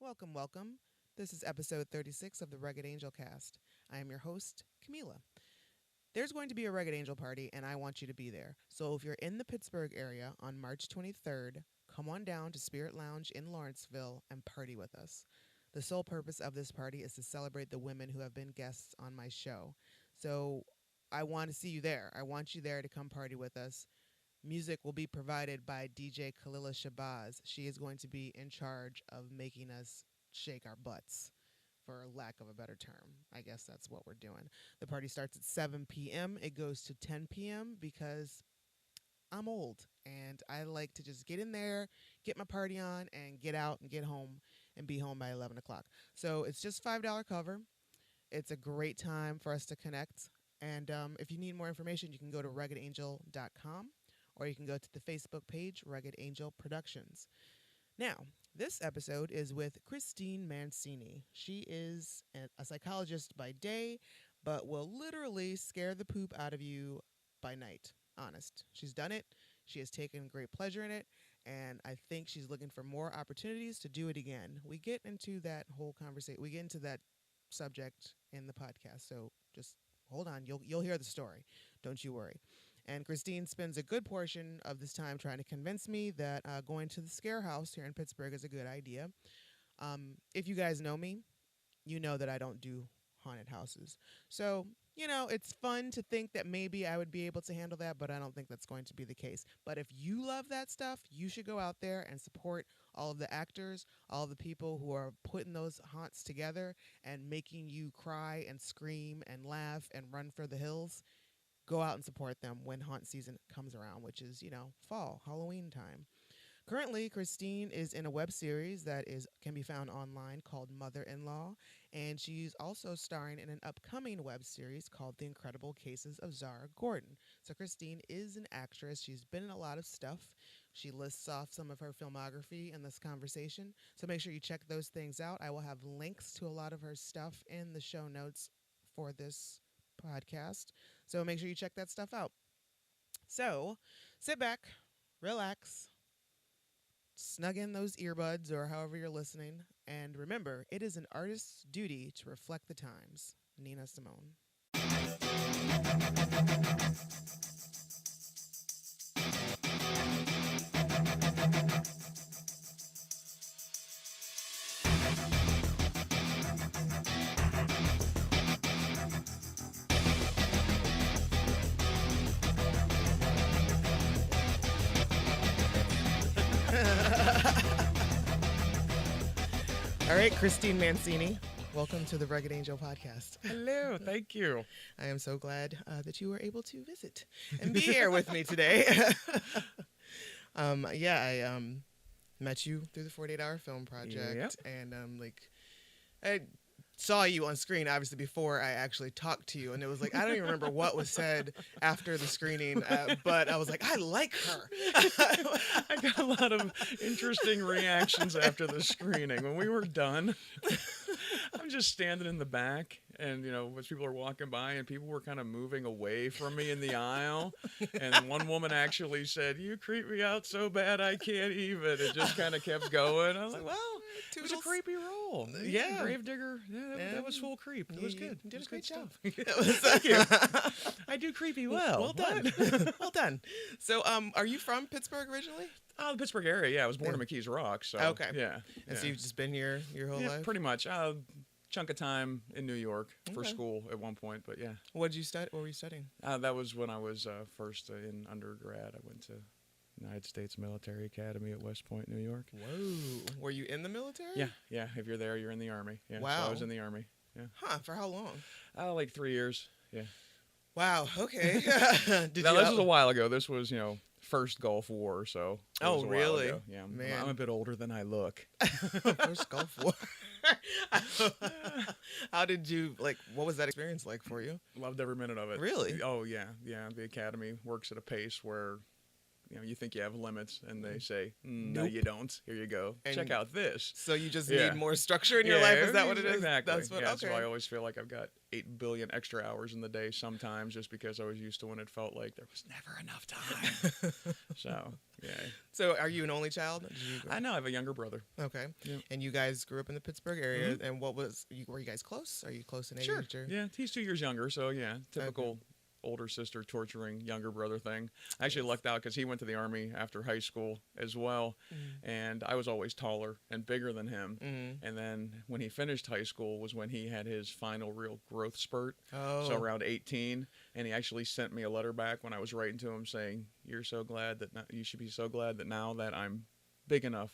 Welcome, welcome. This is episode 36 of the Rugged Angel Cast. I am your host, Camila. There's going to be a Rugged Angel party, and I want you to be there. So if you're in the Pittsburgh area on March 23rd, come on down to Spirit Lounge in Lawrenceville and party with us. The sole purpose of this party is to celebrate the women who have been guests on my show. So I want to see you there. I want you there to come party with us. Music will be provided by DJ Kalila Shabazz. She is going to be in charge of making us shake our butts, for lack of a better term. I guess that's what we're doing. The party starts at 7 p.m. It goes to 10 p.m. because I'm old and I like to just get in there, get my party on, and get out and get home and be home by 11 o'clock. So it's just $5 cover. It's a great time for us to connect. And if you need more information, you can go to ruggedangel.com. or you can go to the Facebook page, Rugged Angel Productions. Now, this episode is with Christine Mancini. She is a psychologist by day, but will literally scare the poop out of you by night. Honest. She's done it. She has taken great pleasure in it, and I think she's looking for more opportunities to do it again. We get into that whole conversation. We get into that subject in the podcast, so just hold on. You'll hear the story. Don't you worry. And Christine spends a good portion of this time trying to convince me that going to the ScareHouse here in Pittsburgh is a good idea. If you guys know me, you know that I don't do haunted houses. So, it's fun to think that maybe I would be able to handle that, but I don't think that's going to be the case. But if you love that stuff, you should go out there and support all of the actors, all of the people who are putting those haunts together and making you cry and scream and laugh and run for the hills. Go out and support them when haunt season comes around, which is, fall, Halloween time. Currently, Christine is in a web series that can be found online called Mother-in-Law, and she's also starring in an upcoming web series called The Incredible Cases of Zara Gordon. So Christine is an actress. She's been in a lot of stuff. She lists off some of her filmography in this conversation, so make sure you check those things out. I will have links to a lot of her stuff in the show notes for this podcast, so make sure you check that stuff out. So sit back, relax, snug in those earbuds or however you're listening, and remember, it is an artist's duty to reflect the times. Nina Simone. All right, Christine Mancini, welcome to the Rugged Angel Podcast. Hello, thank you. I am so glad that you were able to visit and be here with me today. I met you through the 48-Hour Film Project, and I saw you on screen, obviously, before I actually talked to you, and it was like, I don't even remember what was said after the screening, but I was like, I like her. I got a lot of interesting reactions after the screening. When we were done, I'm just standing in the back, and, as people are walking by, and people were kind of moving away from me in the aisle, and one woman actually said, "You creep me out so bad I can't even." It just kind of kept going. I was like, well, it was a creepy role. Yeah. Gravedigger, that was full creep. It was good. You did a great job. Thank you. I do creepy well. Well done. Well done. So, are you from Pittsburgh originally? The Pittsburgh area, yeah. I was born in McKees Rock, so okay. Yeah. And so you've just been here your whole life? Pretty much. Chunk of time in New York for school at one point, but yeah. What did you study? What were you studying? That was when I was first in undergrad. I went to United States Military Academy at West Point, New York. Whoa. Were you in the military? Yeah. If you're there, you're in the Army. Yeah. Wow. So I was in the Army. Yeah. Huh. For how long? Like 3 years. Yeah. Wow. Okay. This was a while ago. This was, first Gulf War, so. Oh, really? Yeah. Man. I'm a bit older than I look. First Gulf War. How did you, what was that experience like for you? Loved every minute of it. Really? Oh, yeah. Yeah. The Academy works at a pace where, you think you have limits, and they say, no, you don't. Here you go. And check out this. So you just Yeah. need more structure in your life? Is that what it is? Exactly. That's what, That's okay. why I always feel like I've got 8 billion extra hours in the day sometimes, just because I was used to when it felt like there was never enough time. So, yeah. So are you an only child? I know. I have a younger brother. Okay. Yeah. And you guys grew up in the Pittsburgh area. And were you guys close? Are you close in age? Sure. Or? Yeah, he's 2 years younger, so yeah, typical older sister torturing younger brother thing. I actually lucked out because he went to the Army after high school as well, and I was always taller and bigger than him. And then when he finished high school was when he had his final real growth spurt, so around 18, and he actually sent me a letter back when I was writing to him saying, you should be so glad that now that I'm big enough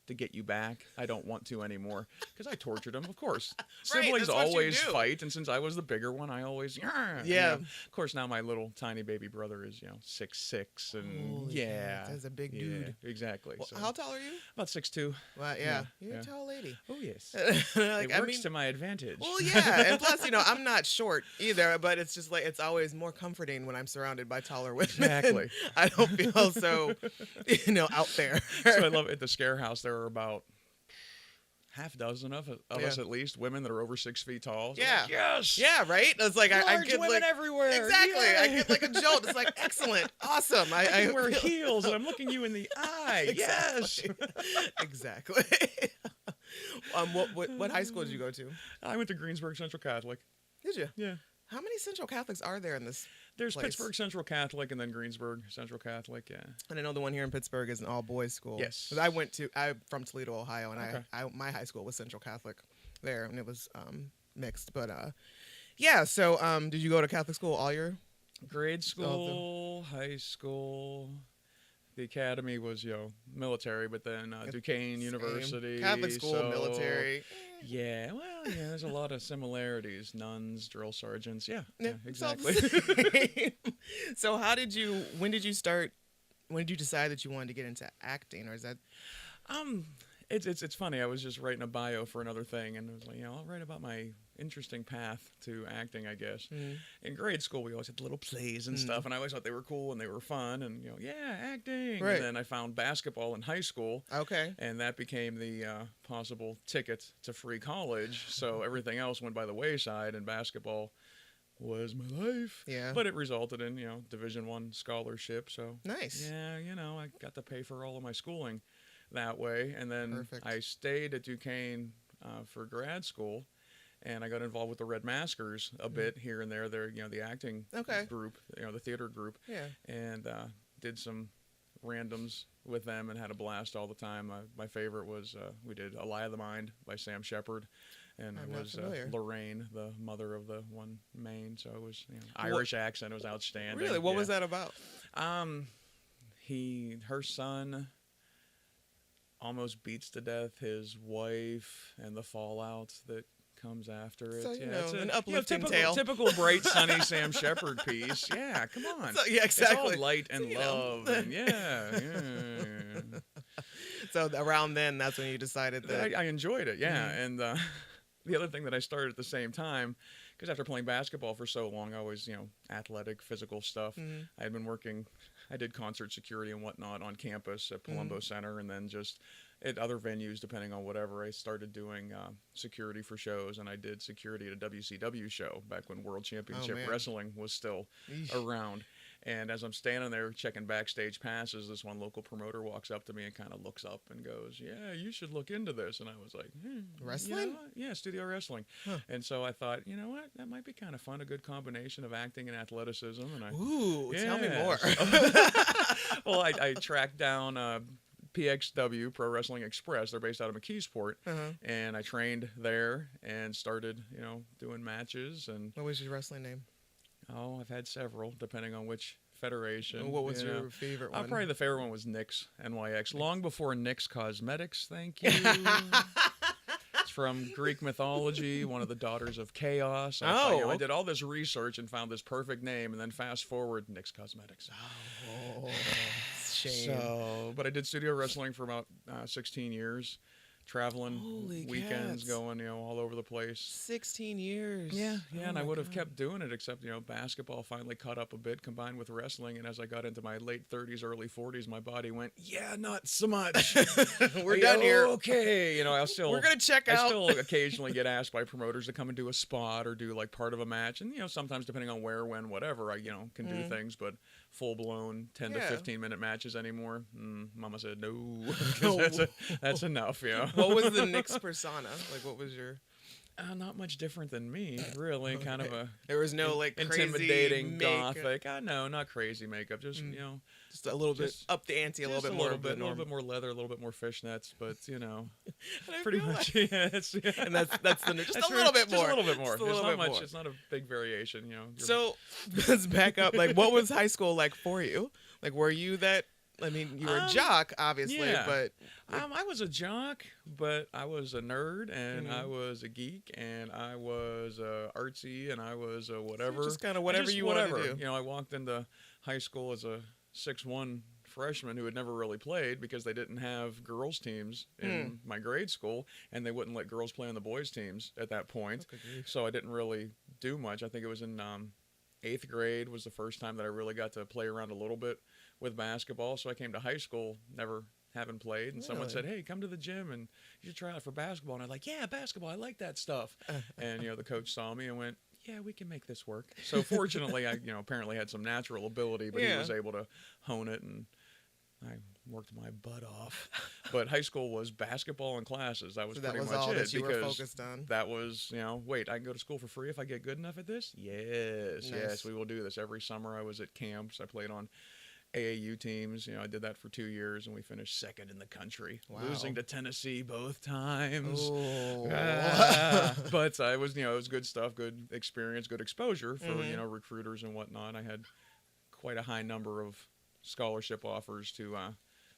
to get you back, I don't want to anymore, because I tortured him, of course. Right, Siblings that's what you always do. fight, and since I was the bigger one, I always Yeah. Of course, now my little tiny baby brother is 6'6", and Holy cow, that's a big dude. Exactly. Well, So how tall are you? about 6'2". Well, you're a tall lady. Oh yes. Like, It works to my advantage. Well, yeah, and plus, I'm not short either, but it's just like it's always more comforting when I'm surrounded by taller women. Exactly. I don't feel so, out there. So I love it. At the ScareHouse, there are about half dozen of us at least, women that are over 6 feet tall. So Yeah. like, yes. Yeah, right. It's like I Large get women like everywhere. exactly. Yay. I get like a jolt. It's like excellent, awesome. I can wear feel- heels and I'm looking you in the eye. Yes. Exactly. What high school did you go to? I went to Greensburg Central Catholic. Did you? Yeah. How many Central Catholics are there in this? There's place? Pittsburgh Central Catholic and then Greensburg Central Catholic. Yeah. And I know the one here in Pittsburgh is an all boys school. Yes. 'Cause I'm from Toledo, Ohio, and my high school was Central Catholic there, and it was mixed. But yeah. So did you go to Catholic school all your? Grade school, high school. The academy was, military, but then Duquesne University. Catholic school, so, military. Yeah, well, there's a lot of similarities. Nuns, drill sergeants. Yeah, Yeah, exactly. So when did you decide that you wanted to get into acting, or is that? It's funny. I was just writing a bio for another thing, and I was like, I'll write about my interesting path to acting, I guess. In grade school, we always had little plays and stuff, and I always thought they were cool and they were fun, and acting. Right. And then I found basketball in high school. Okay. And that became the possible ticket to free college. So everything else went by the wayside, and basketball was my life. Yeah. But it resulted in, Division I scholarship. So Nice. yeah, I got to pay for all of my schooling that way. And then Perfect. I stayed at Duquesne for grad school, and I got involved with the Red Maskers a bit here and there. They're, the acting group, the theater group. Yeah. And did some randoms with them and had a blast all the time. My favorite was we did A Lie of the Mind by Sam Shepard, and I'm it not was familiar. Lorraine, the mother of the one main. So it was Irish accent. It was outstanding. Really? What was that about? Her son almost beats to death his wife, and the fallout that comes after it. So, it's an uplifting typical, tale. Typical bright, sunny Sam Shepard piece. Yeah, come on. So, yeah, exactly. It's all light and love. And yeah. So around then, that's when you decided that. I enjoyed it, yeah. And the other thing that I started at the same time, because after playing basketball for so long, I was, athletic, physical stuff. I had been working, I did concert security and whatnot on campus at Palumbo Center, and then just at other venues, depending on whatever. I started doing security for shows, and I did security at a WCW show back when World Championship Wrestling was still around. And as I'm standing there checking backstage passes, this one local promoter walks up to me and kind of looks up and goes, "Yeah, you should look into this." And I was like, Wrestling? Yeah, studio wrestling. Huh. And so I thought, you know what? That might be kind of fun, a good combination of acting and athleticism. And Tell me more. Well, I tracked down PXW, Pro Wrestling Express. They're based out of McKeesport. And I trained there and started, doing matches. And What was your wrestling name? Oh, I've had several, depending on which federation. What was your favorite one? Probably the favorite one was NYX, NYX. Long before NYX Cosmetics, thank you. It's from Greek mythology, one of the daughters of chaos. I did all this research and found this perfect name, and then fast forward, NYX Cosmetics. Oh, shame. But I did studio wrestling for about 16 years. traveling Holy weekends, cats. going, all over the place. 16 years. Yeah, Oh and I my would have God. kept doing it, except, basketball finally caught up a bit combined with wrestling. And as I got into my late 30s, early 40s, my body went, yeah, not so much. We're done here. Okay. We're going to check I out. still occasionally get asked by promoters to come and do a spot or do like part of a match. And, sometimes depending on where, when, whatever, I, can do things, but full blown 10 to Yeah. 15 minute matches anymore. Mama said, no, No. 'cause that's enough, What was the Knicks persona? Like, what was your... Not much different than me, really. Kind of a There was no, like, crazy intimidating makeup. gothic. No, not crazy makeup. Just Just a little bit just- up the ante, a little just bit more. a little bit more leather, a little bit more fishnets, but And I pretty feel much. like- Yeah, it's, yeah. And that's the just That's a little bit just more. a little bit more. Just a It's little not bit much. more. It's not a big variation. So let's back up. Like, what was high school like for you? Like, were you that? I mean, you were a jock, obviously, yeah. but I was a jock, but I was a nerd, and I Mhm. was a geek, and I was artsy, and I was whatever. just kind of whatever Just you whatever. wanted to do. I walked into high school as a 6'1" freshman who had never really played because they didn't have girls teams in my grade school, and they wouldn't let girls play on the boys teams at that point. So I didn't really do much. I think it was in 8th grade was the first time that I really got to play around a little bit with basketball. So I came to high school never having played, and someone Really? said, hey, come to the gym and you should try out for basketball. And I'm like, yeah, basketball, I like that stuff. And the coach saw me and went, yeah, we can make this work. So fortunately, I apparently had some natural ability, but he Yeah. was able to hone it, and I worked my butt off. But high school was basketball and classes. That was So that pretty was much all it, that you were because focused on. that was, wait, I can go to school for free if I get good enough at this? Yes, Nice. yes, we will do this. Every summer I was at camps. I played on AAU teams. I did that for 2 years, and we finished second in the country, Wow. losing to Tennessee both times. Oh. But it was, it was good stuff, good experience, good exposure for, Mhm. recruiters and whatnot. I had quite a high number of scholarship offers to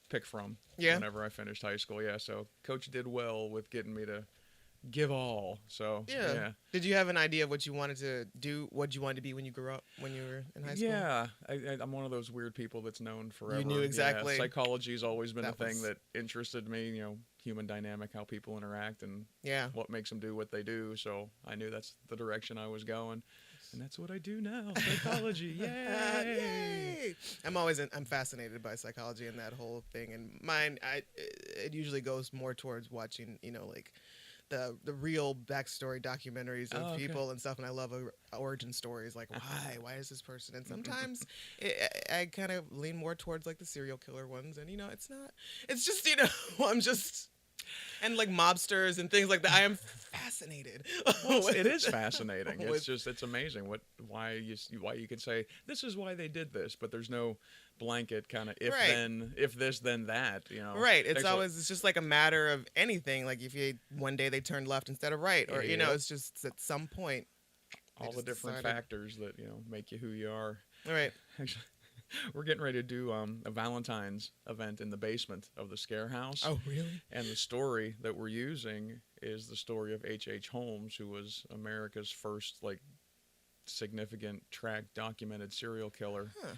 pick from Yeah. whenever I finished high school. Yeah, so coach did well with getting me to give all. So Yeah. Did you have an idea of what you wanted to do, what you wanted to be when you grew up, when you were in high school? Yeah, I'm one of those weird people that's known forever. knew exactly. Yeah, psychology has always been That a thing was- that interested me. Human dynamic, how people interact, and Yeah. what makes them do what they do. So I knew that's the direction I was going, and that's what I do now. Psychology, yay! Yay! I'm fascinated by psychology and that whole thing. And mine, it usually goes more towards watching, like the real backstory documentaries of Oh, okay. people and stuff. And I love origin stories, like why is this person? And sometimes I kind of lean more towards like the serial killer ones. And it's just I'm just. And like mobsters and things like that. I am fascinated. Well, it is fascinating. with- It's amazing why you can say this is why they did this, but there's no blanket kind of if this then that. Right. Takes It's just like a matter of anything. Like if one day they turned left instead of right, or Yeah. it's just at some point. they all the just different decided- factors that make you who you are. All right. Actually, we're getting ready to do a Valentine's event in the basement of the ScareHouse. Oh, really? And the story that we're using is the story of H.H. Holmes, who was America's first significant track documented serial killer. Huh.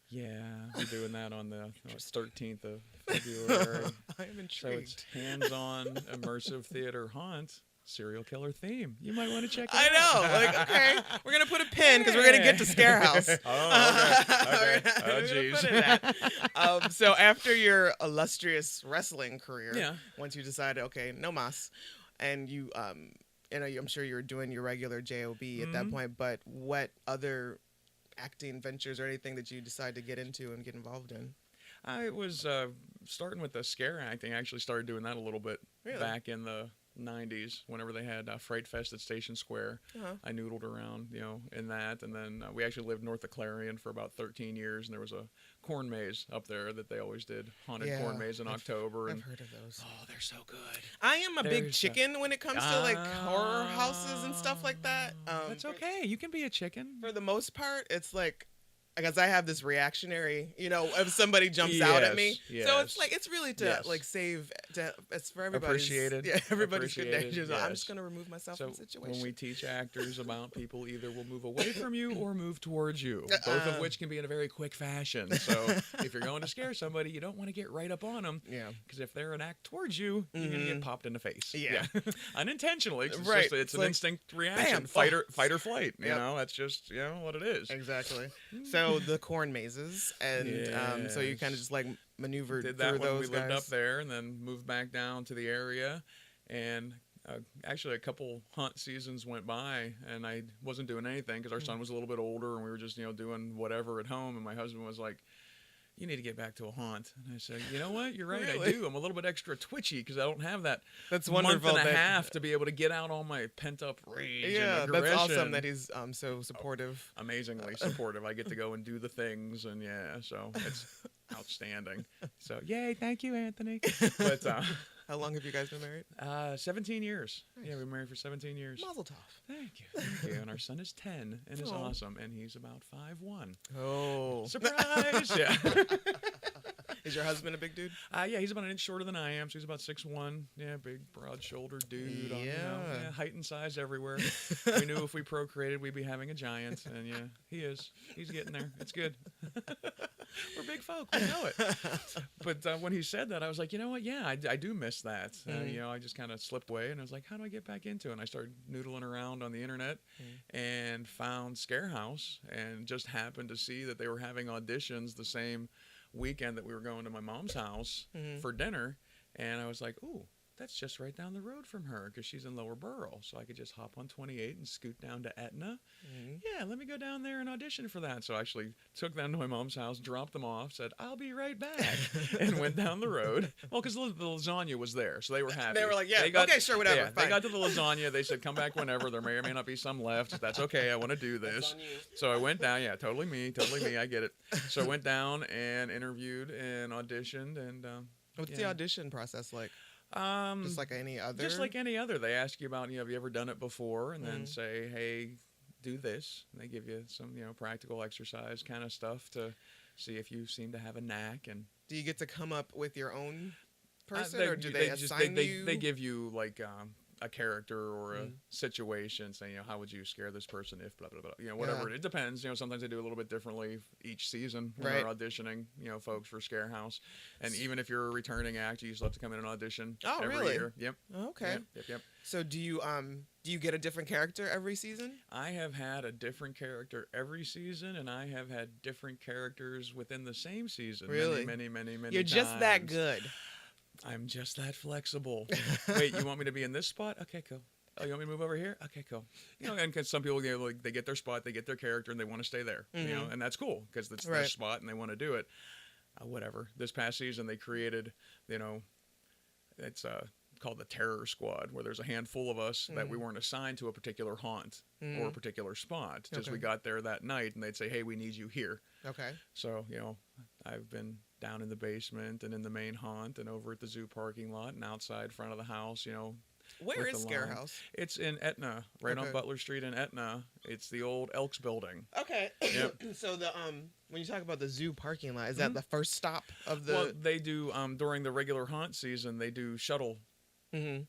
Yeah, we're doing that on the 13th of February. I am So intrigued. it's hands-on immersive theater haunt serial killer theme. You might want to check it I out. know. Like, okay, we're gonna put a pin because we're gonna get to ScareHouse. Oh, okay. We're Oh, gonna jeez. put it at. So after your illustrious wrestling career, Yeah. once you decided, okay, no mas, and you, I'm sure you were doing your regular job at that Mhm. point. But what other acting ventures or anything that you decided to get into and get involved in? I was starting with the scare acting. I actually started doing that a little bit Really? back in the 90s whenever they had Fright Fest at Station Square. Uh-huh. I noodled around, in that. And then we actually lived north of Clarion for about 13 years, and there was a corn maze up there that they always did, haunted corn maze in October. I've And heard of those. oh, they're so good. I am a big There's chicken when it comes to like horror houses and stuff like that. That's okay. You can be a chicken. For the most part, it's like because I have this reactionary, if somebody jumps out at me. Yes, So yes. it's really to Yes. like save, it's for everybody's, Appreciated. everybody's good Appreciated, nature. So I'm yes. just gonna remove myself So from the situation. when we teach actors about people either will move away from you or move towards you, both of which can be in a very quick fashion. So if you're going to scare somebody, you don't want to get right up on them. Yeah. Because if they're an act towards you, you're gonna get popped in the face. Yeah. Unintentionally. It's Right. Just, it's It's an like, instinct reaction. bam, Fight or flight. You Yep. know, that's just what it is. Exactly. So the corn mazes, and so you kind of Yes. just like maneuvered Did through that when those we lived guys. up there, and then moved back down to the area, and actually a couple hunt seasons went by, and I wasn't doing anything because our son was a little bit older, and we were just doing whatever at home, and my husband was like, "You need to get back to a haunt." And I said, "You know what? You're right. Really? I do. I'm a little bit extra twitchy because I don't have that That's month wonderful. and a that, half to be able to get out all my pent up rage yeah, and aggression." that's awesome that he's so supportive. Amazingly supportive. I get to go and do the things, and so it's outstanding. So yay, thank you, Anthony. But How long have you guys been married? 17 years. Nice. Yeah, we were married for 17 years. Mazel tov. Thank you. Thank you. And our son is 10 and is Aw. awesome, and he's about 5'1". Oh. Surprise! Yeah. Is your husband a big dude? Yeah, he's about an inch shorter than I am, so he's about 6'1". Yeah, big, broad-shouldered dude. Yeah. Height and size everywhere. We knew if we procreated, we'd be having a giant, and yeah, he is. He's getting there. It's good. We're big folk. We know it. But when he said that, I was like, you know what? Yeah, I do miss that. I just kind of slipped away, and I was like, how do I get back into it? And I started noodling around on the internet and found ScareHouse, and just happened to see that they were having auditions the same weekend that we were going to my mom's house for dinner. And I was like, ooh, that's just right down the road from her because she's in Lower Borough. So I could just hop on 28 and scoot down to Etna. Yeah, let me go down there and audition for that. So I actually took them to my mom's house, dropped them off, said, I'll be right back, and went down the road. Well, because the lasagna was there, so they were happy. They were like, yeah, They got- okay, sure, whatever. Yeah, fine. they got to the lasagna. They said, come back whenever. There may or may not be some left. That's okay. I want to do this. on you. So I went down. Yeah, totally me. I get it. So I went down and interviewed and auditioned. And What's the audition process like? Just like any other? Just like any other. They ask you about, have you ever done it before? And then say, hey, do this. And they give you some, practical exercise kind of stuff to see if you seem to have a knack. And Do you get to come up with your own person, they- or do they assign you? They give you like a character or a situation, saying, how would you scare this person if blah blah blah, whatever. Yeah. It depends. Sometimes they do a little bit differently each season when Right. they're auditioning. Folks for ScareHouse, and even if you're a returning actor, you still have to come in and audition. Oh, every really? year. Yep. Okay. Yep. So do you get a different character every season? I have had a different character every season, and I have had different characters within the same season. Really? Many You're just that times. good. I'm just that flexible. Wait, you want me to be in this spot? Okay, cool. Oh, you want me to move over here? Okay, cool. And 'cause some people, they get their spot, they get their character, and they want to stay there. And that's cool because it's their Right. spot and they want to do it. Whatever. This past season, they created, it's called the Terror Squad, where there's a handful of us that we weren't assigned to a particular haunt or a particular spot. Just we got there that night, and they'd say, hey, we need you here. Okay. So, I've been down in the basement and in the main haunt and over at the zoo parking lot and outside front of the house, Where with is the line. ScareHouse? It's in Etna, right on Okay. Butler Street in Etna. It's the old Elks building. Okay. Yep. So the when you talk about the zoo parking lot, is that the first stop of the? Well, they do, during the regular haunt season, they do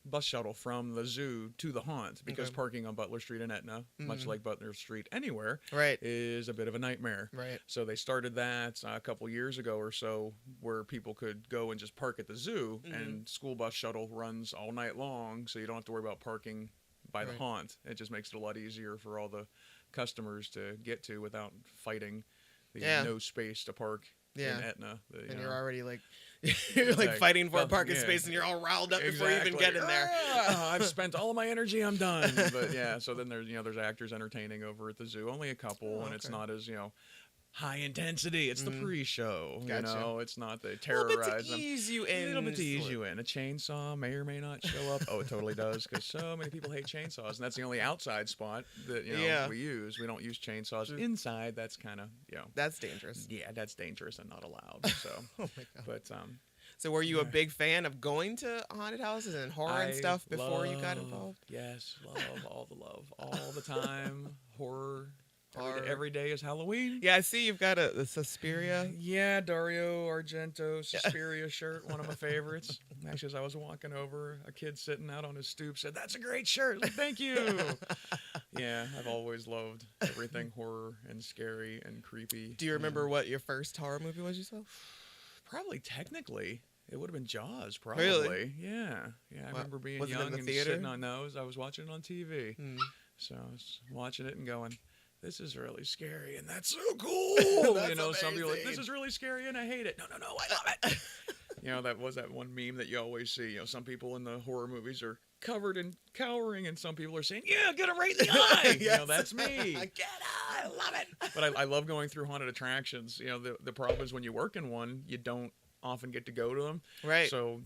bus shuttle from the zoo to the haunt because Okay. parking on Butler Street in Etna, much like Butler Street anywhere, Right. is a bit of a nightmare. Right. So they started that a couple years ago or so, where people could go and just park at the zoo, and school bus shuttle runs all night long, so you don't have to worry about parking by the Right. haunt. It just makes it a lot easier for all the customers to get to without fighting the no space to park in Etna. And you're already like, you're like Exactly. fighting for a Well, parking yeah. space, and you're all riled up before you even get in there. I've spent all of my energy. I'm done. But yeah, so then there's actors entertaining over at the zoo. Only a couple, and it's okay. not as high intensity. It's the pre-show. Gotcha. It's not the A little terrorize bit to them. ease you in. A little bit to ease you in. A chainsaw may or may not show up. Oh, it totally does, because so many people hate chainsaws, and that's the only outside spot that we use. We don't use chainsaws inside. That's kind of That's dangerous. yeah, that's dangerous and not allowed. So, Oh my god. but So were you a big fan of going to haunted houses and horror and stuff before you got involved? Yes, love all the time. Horror every every day is Halloween. Yeah, I see you've got a Suspiria. Yeah, Dario Argento Suspiria shirt, one of my favorites. Actually, as I was walking over, a kid sitting out on his stoop said, "That's a great shirt." Like, thank you. Yeah, I've always loved everything horror and scary and creepy. Do you remember what your first horror movie was you saw? Probably technically. It would have been Jaws, probably. Really? Yeah. I remember being was it in young the and theater? sitting on those. I was watching it on TV. So I was watching it and going, this is really scary and that's so cool. That's some people are like, this amazing. is really scary and I hate it. No, I love it. That was that one meme that you always see. Some people in the horror movies are covered in cowering and some people are saying, yeah, get him right in the eye. Yes. That's me. Get out. I love it. But I love going through haunted attractions. The problem is when you work in one, you don't often get to go to them. Right. So,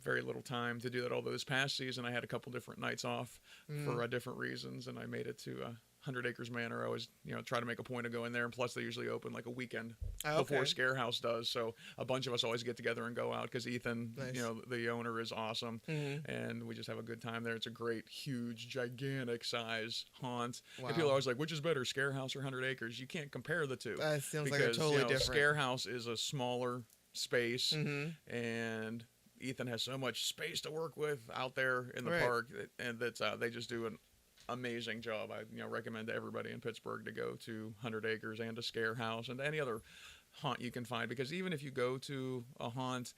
very little time to do that. Although this past season I had a couple different nights off for different reasons, and I made it to 100 Acres Manor. I always, try to make a point of going there, and plus they usually open like a weekend before ScareHouse does. So a bunch of us always get together and go out because Ethan, Nice. The owner, is awesome, and we just have a good time there. It's a great, huge, gigantic size haunt. Wow. And people are always like, which is better, ScareHouse or 100 Acres? You can't compare the two. That sounds because, like a totally different. ScareHouse is a smaller space, and Ethan has so much space to work with out there in the park, and they just do an amazing job. I recommend to everybody in Pittsburgh to go to 100 Acres and to ScareHouse and to any other haunt you can find, because even if you go to a haunt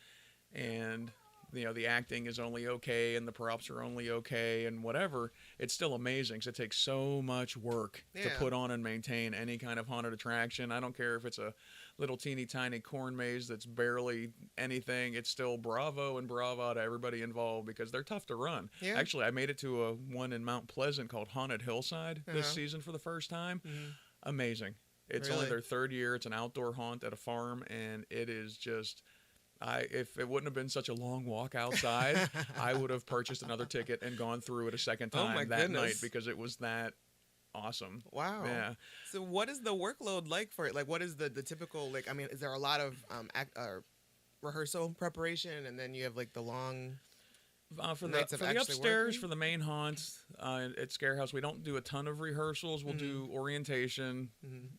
and the acting is only okay and the props are only okay and whatever, it's still amazing because it takes so much work to put on and maintain any kind of haunted attraction. I don't care if it's a little teeny tiny corn maze that's barely anything. It's still bravo and brava to everybody involved because they're tough to run. Yeah. Actually, I made it to a one in Mount Pleasant called Haunted Hillside this season for the first time. Amazing. It's only their third year. It's an outdoor haunt at a farm, and it is just... if it wouldn't have been such a long walk outside, I would have purchased another ticket and gone through it a second time that night because it was that awesome. Wow. Yeah. So what is the workload like for it? Like, what is the typical, like, I mean, is there a lot of rehearsal preparation, and then you have like the long For nights of the actually upstairs, working? for the main haunts at ScareHouse, we don't do a ton of rehearsals. We'll do orientation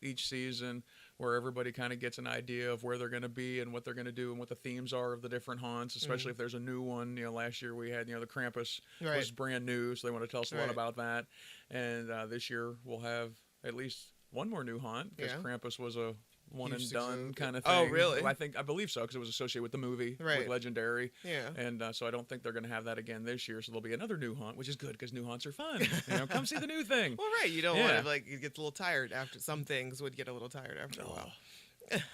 each season, where everybody kind of gets an idea of where they're going to be and what they're going to do and what the themes are of the different haunts, especially if there's a new one. Last year we had, the Krampus was brand new, so they want to tell us a lot about that. And this year we'll have at least one more new haunt, because Krampus was a one Huge and done success. kind of thing. Oh, really? I believe so, because it was associated with the movie, with Legendary. Yeah. And so I don't think they're going to have that again this year. So there'll be another new haunt, which is good because new haunts are fun. Come see the new thing. Well, right. You don't want to, like, it gets a little tired after. Some things would get a little tired after a while.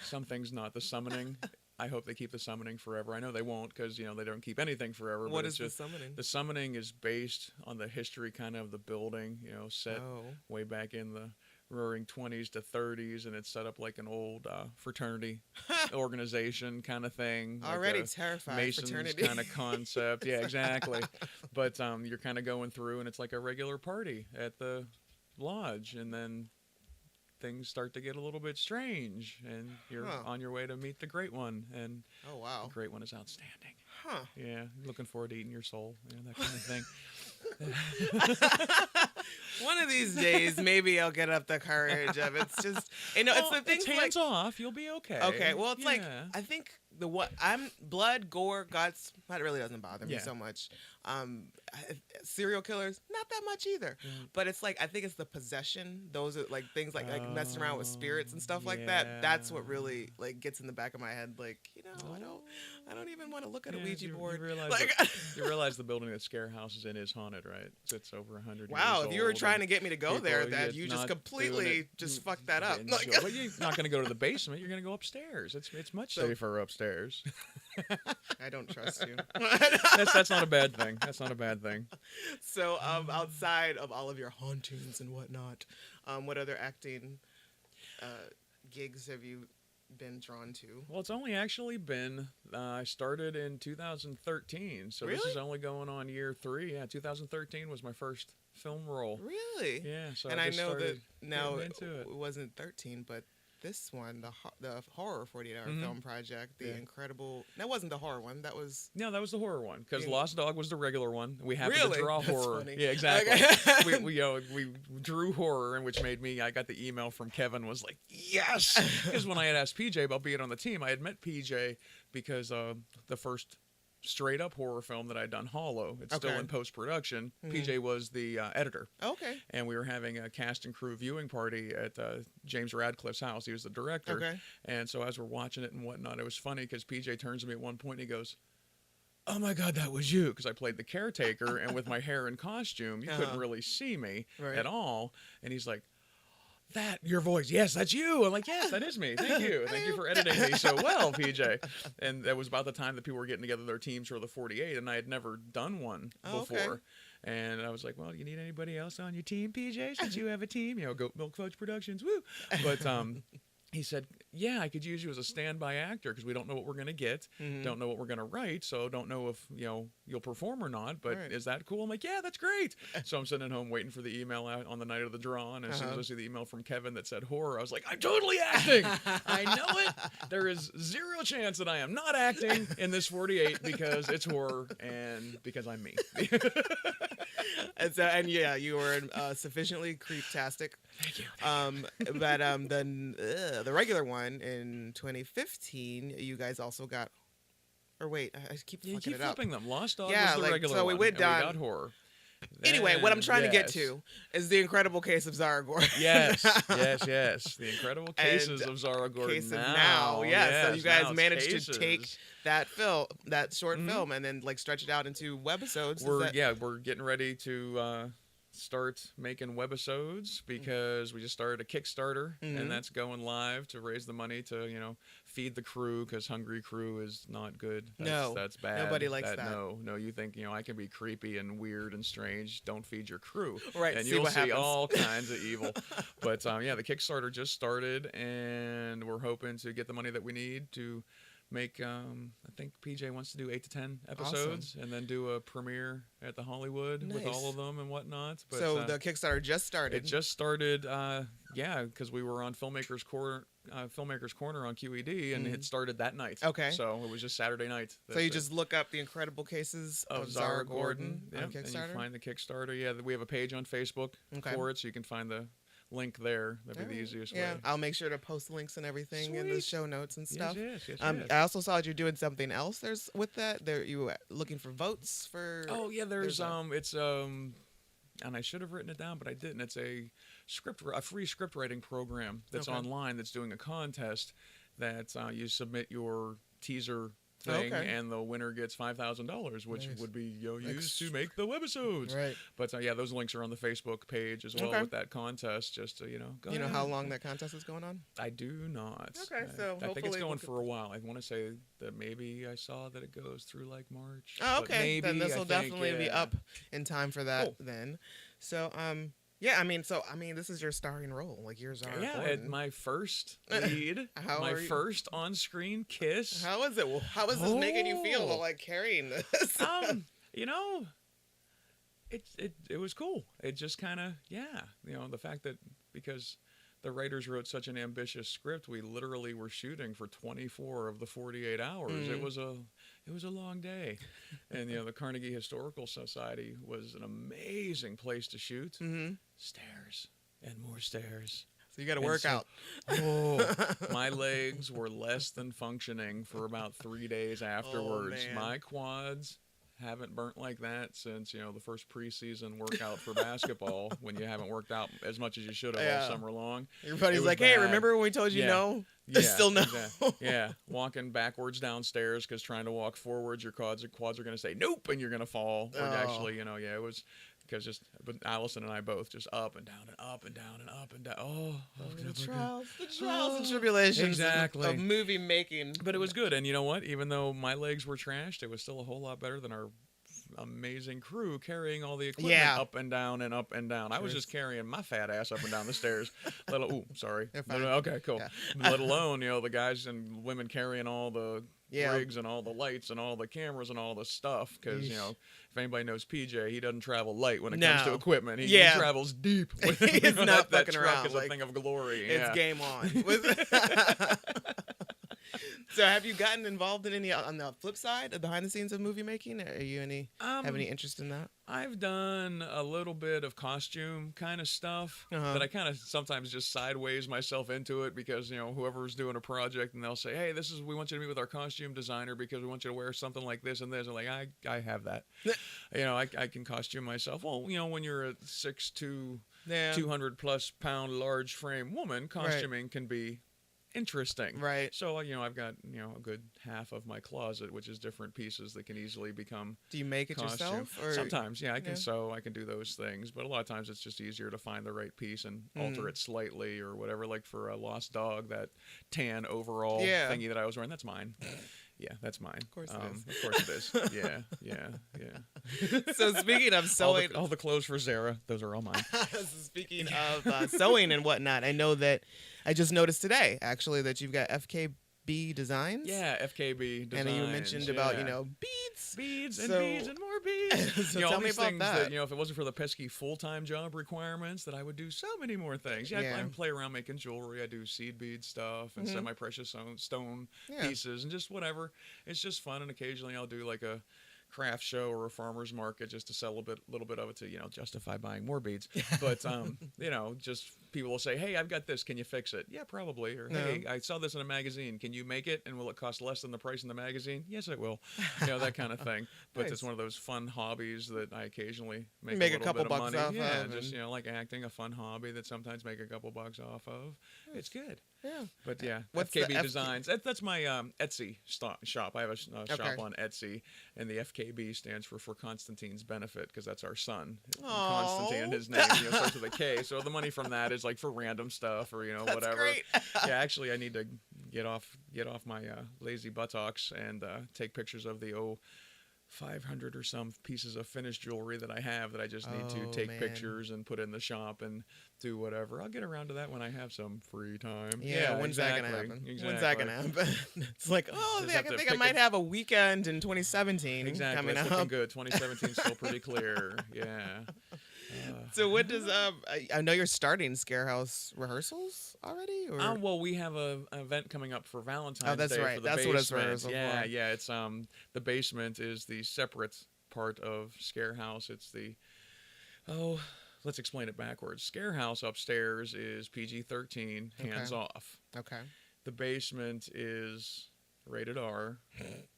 Some things not. The summoning, I hope they keep the summoning forever. I know they won't, because they don't keep anything forever. What but is it's the summoning? The summoning is based on the history kind of the building, set way back in the roaring 20s to 30s, and it's set up like an old fraternity organization kind of thing. Already like terrified. Masons Fraternity kind of concept. Yeah, exactly. But you're kind of going through, and it's like a regular party at the lodge, and then things start to get a little bit strange, and you're on your way to meet the Great One, and oh wow, the Great One is outstanding. Huh. Yeah, looking forward to eating your soul, that kind of thing. One of these days, maybe I'll get up the courage of it. It's just, it's the things it's hands off. You'll be okay. Okay, well, it's like, I think I'm blood, gore, guts. That really doesn't bother me so much. Serial killers, not that much either. But it's like, I think it's the possession. Those are like things like messing around with spirits and stuff like that. That's what really like gets in the back of my head. Like, I don't even want to look at a Ouija board. You realize the building that ScareHouse is in is haunted, right? It's over 100 years wow, old. if you were trying to get me to go there, people, that you just completely just fucked that up. Well, you're not going to go to the basement. You're going to go upstairs. It's much safer upstairs. I don't trust you. That's not a bad thing. That's not a bad thing. So, outside of all of your hauntings and whatnot, what other acting gigs have you been drawn to? Well, it's only actually been, I started in 2013, so this is only going on year 3. Yeah, 2013 was my first film role. Really? Yeah. So and I know that started now into it wasn't 13, but this one, the horror 48-hour Mhm. film project, the Yeah. incredible. That wasn't the horror one. That was No, that was the horror one because Yeah. Lost Dog was the regular one. We happened Really? to draw That's horror. funny. Yeah, exactly. Okay. we drew horror, and which made me. I got the email from Kevin was like, yes, because when I had asked PJ about being on the team, I had met PJ because the first straight up horror film that I'd done, Hollow. It's still Okay. in post production. Mhm. PJ was the editor. Okay. And we were having a cast and crew viewing party at James Radcliffe's house. He was the director. Okay. And so as we're watching it and whatnot, it was funny because PJ turns to me at one point and he goes, oh my God, that was you. Because I played the caretaker and with my hair and costume, you couldn't really see me Right. at all. And he's like, that, your voice, yes, that's you. I'm like, yes, that is me. Thank you. Thank you for editing me so well, PJ. And that was about the time that people were getting together their teams for the 48, and I had never done one before. Okay. And I was like, well, do you need anybody else on your team, PJ, since you have a team? You know, Goat Milk Fudge Productions, woo. But he said, yeah, I could use you as a standby actor because we don't know what we're going to get, Mhm. don't know what we're going to write, so don't know if, you'll perform or not, but Right. is that cool? I'm like, yeah, that's great. So I'm sitting at home waiting for the email out on the night of the draw, and as soon as I see the email from Kevin that said horror, I was like, I'm totally acting. I know it. There is zero chance that I am not acting in this 48 because it's horror and because I'm me. And yeah, you were sufficiently creeptastic. Thank you. But the regular one in 2015, you guys also got. Or wait, I keep You fucking keep it up. flipping them. Lost Dog Yeah, was the like, regular so we one, went and down- we got horror. Anyway, what I'm Then, trying to get yes. to is the incredible case of Zara Gordon. Yes. The incredible cases And of Zara Gordon Case of Now, yeah. So you guys now it's managed to cases. take that short Mhm. film, and then like stretch it out into webisodes. Is We're that- we're getting ready to start making webisodes because we just started a Kickstarter, Mhm. and that's going live to raise the money to feed the crew because hungry crew is not good. No, That's bad. nobody likes that. No, you think I can be creepy and weird and strange. Don't feed your crew. Right, And see you'll what see happens. all kinds of evil. But the Kickstarter just started, and we're hoping to get the money that we need to make. I think PJ wants to do 8 to 10 episodes, and then do a premiere at the Hollywood with Nice. all of them and whatnot. But, So the Kickstarter just started. it just started. Because we were on Filmmakers Corner on QED, and it started that night. Okay. So it was just Saturday night. So you just look up the incredible cases of Zara Gordon on and you Kickstarter. find the Kickstarter. Yeah, we have a page on Facebook Okay. for it, so you can find the link there. That'd be the easiest Yeah, way. I'll make sure to post links and everything in the Sweet. show notes and stuff. Yes. I also saw that you're doing something else. There's with that. There you were looking for votes for. Oh yeah, there's a- it's and I should have written it down, but I didn't. It's a free script writing program that's Okay. online that's doing a contest that you submit your teaser thing, Okay. and the winner gets $5,000, which Nice. would be used to make the webisodes. Right. But those links are on the Facebook page as well Okay. with that contest. Just to go You know ahead. how long that contest is going on? I do not. Okay, so I think it's hopefully going we'll- for a while. I want to say that maybe I saw that it goes through like March. Oh, but okay. Then maybe, this I will think, definitely be yeah. up in time for that Cool. then. So yeah, I mean, this is your starring role, like you're Zara Yeah, Gordon. my first lead, How my are you- first on-screen kiss. How is it? Well, how is this making you feel Oh. like carrying this? It was cool. It just kind of the fact that because the writers wrote such an ambitious script, we literally were shooting for 24 of the 48 hours. It was a long day, and the Carnegie Historical Society was an amazing place to shoot. Mm-hmm. Stairs and more stairs. So you got to And work so- out. Oh, my legs were less than functioning for about 3 days afterwards. man. My quads haven't burnt like that since the first preseason workout for basketball, when you haven't worked out as much as you should have Yeah. all summer long. Everybody's was like, "Hey, bad. remember when we told you Yeah. no?" Yeah, Still no. Yeah, walking backwards downstairs because trying to walk forwards, your quads are going to say nope, and you're going to fall. Or Oh. actually, it was because but Allison and I both just up and down and up and down and up and down. Oh, The good. trials and tribulations Exactly. of movie making. But it was good, and you know what? Even though my legs were trashed, it was still a whole lot better than our amazing crew carrying all the equipment Yeah. up and down and up and down. I was just carrying my fat ass up and down the stairs. Sorry. You're fine. Okay, cool. Yeah. Let alone, the guys and women carrying all the Yeah. rigs and all the lights and all the cameras and all the stuff. Because, Yeesh. if anybody knows PJ, he doesn't travel light when it comes to No. equipment. He Yeah. travels deep. He's not that fucking truck around, is like, a thing of glory. It's Yeah. game on. So have you gotten involved in any on the flip side, behind the scenes of movie making? Are you have any interest in that? I've done a little bit of costume kind of stuff Uh-huh. that I kind of sometimes just sideways myself into it because, whoever's doing a project and they'll say, hey, we want you to meet with our costume designer because we want you to wear something like this and this. I'm like, I have that. I can costume myself. Well, when you're a 6'2", Yeah. 200 plus pound large frame woman, costuming can be interesting. Right. So, I've got, a good half of my closet, which is different pieces that can easily become Do you make it costume. yourself? Or Sometimes, yeah, I can Yeah. sew, I can do those things, but a lot of times it's just easier to find the right piece and alter it slightly or whatever. Like for a Lost Dog, that tan overall thingy that I was wearing, that's mine. Yeah, that's mine. Of course it is. Of course it is. Yeah. So speaking of sewing, all the clothes for Zara, those are all mine. speaking of sewing and whatnot, I know that I just noticed today actually that you've got FKB Designs. Yeah, FKB Designs. And you mentioned about beads and So- beads and more beads. So all tell me these about things that. if it wasn't for the pesky full-time job requirements, that I would do so many more things. Yeah, Yeah. I play around making jewelry. I do seed bead stuff and semi-precious stone Yeah. pieces and just whatever. It's just fun, and occasionally I'll do like a craft show or a farmer's market just to sell a little bit of it to justify buying more beads. But just people will say, hey, I've got this, can you fix it? Yeah, probably. Or hey, I saw this in a magazine, can you make it, and will it cost less than the price in the magazine? Yes, it will. That kind of thing. But Nice. it's one of those fun hobbies that I occasionally make Make a a little couple bit of bucks money. off Yeah, of just and- like acting, a fun hobby that sometimes make a couple bucks off of. It's good. Yeah. But yeah, What's the FKB Designs. That's my Etsy shop. I have a shop Okay. on Etsy, and the FKB stands for Constantine's benefit, because that's our son. Aw. Constantine, his name starts with a K. So the money from that is like for random stuff or That's whatever. great. Yeah, actually, I need to get off my lazy buttocks and take pictures of the 500 or some pieces of finished jewelry that I have that I just need to Oh, take man. pictures and put in the shop and do whatever. I'll get around to that when I have some free time. Yeah, when's that gonna exactly, happen? Exactly. When's that gonna happen? It's like, Just I have to think I pick might a- have a weekend in 2017 Exactly. coming It's looking up. good. 2017 is still pretty clear. Yeah. So what does I know you're starting ScareHouse rehearsals already? Or Well, we have an event coming up for Valentine's that's Day right. for the That's what it's basement. rehearsal Yeah, for. yeah. It's the basement is the separate part of ScareHouse. It's the let's explain it backwards. ScareHouse upstairs is PG-13, hands off. okay, The basement is rated R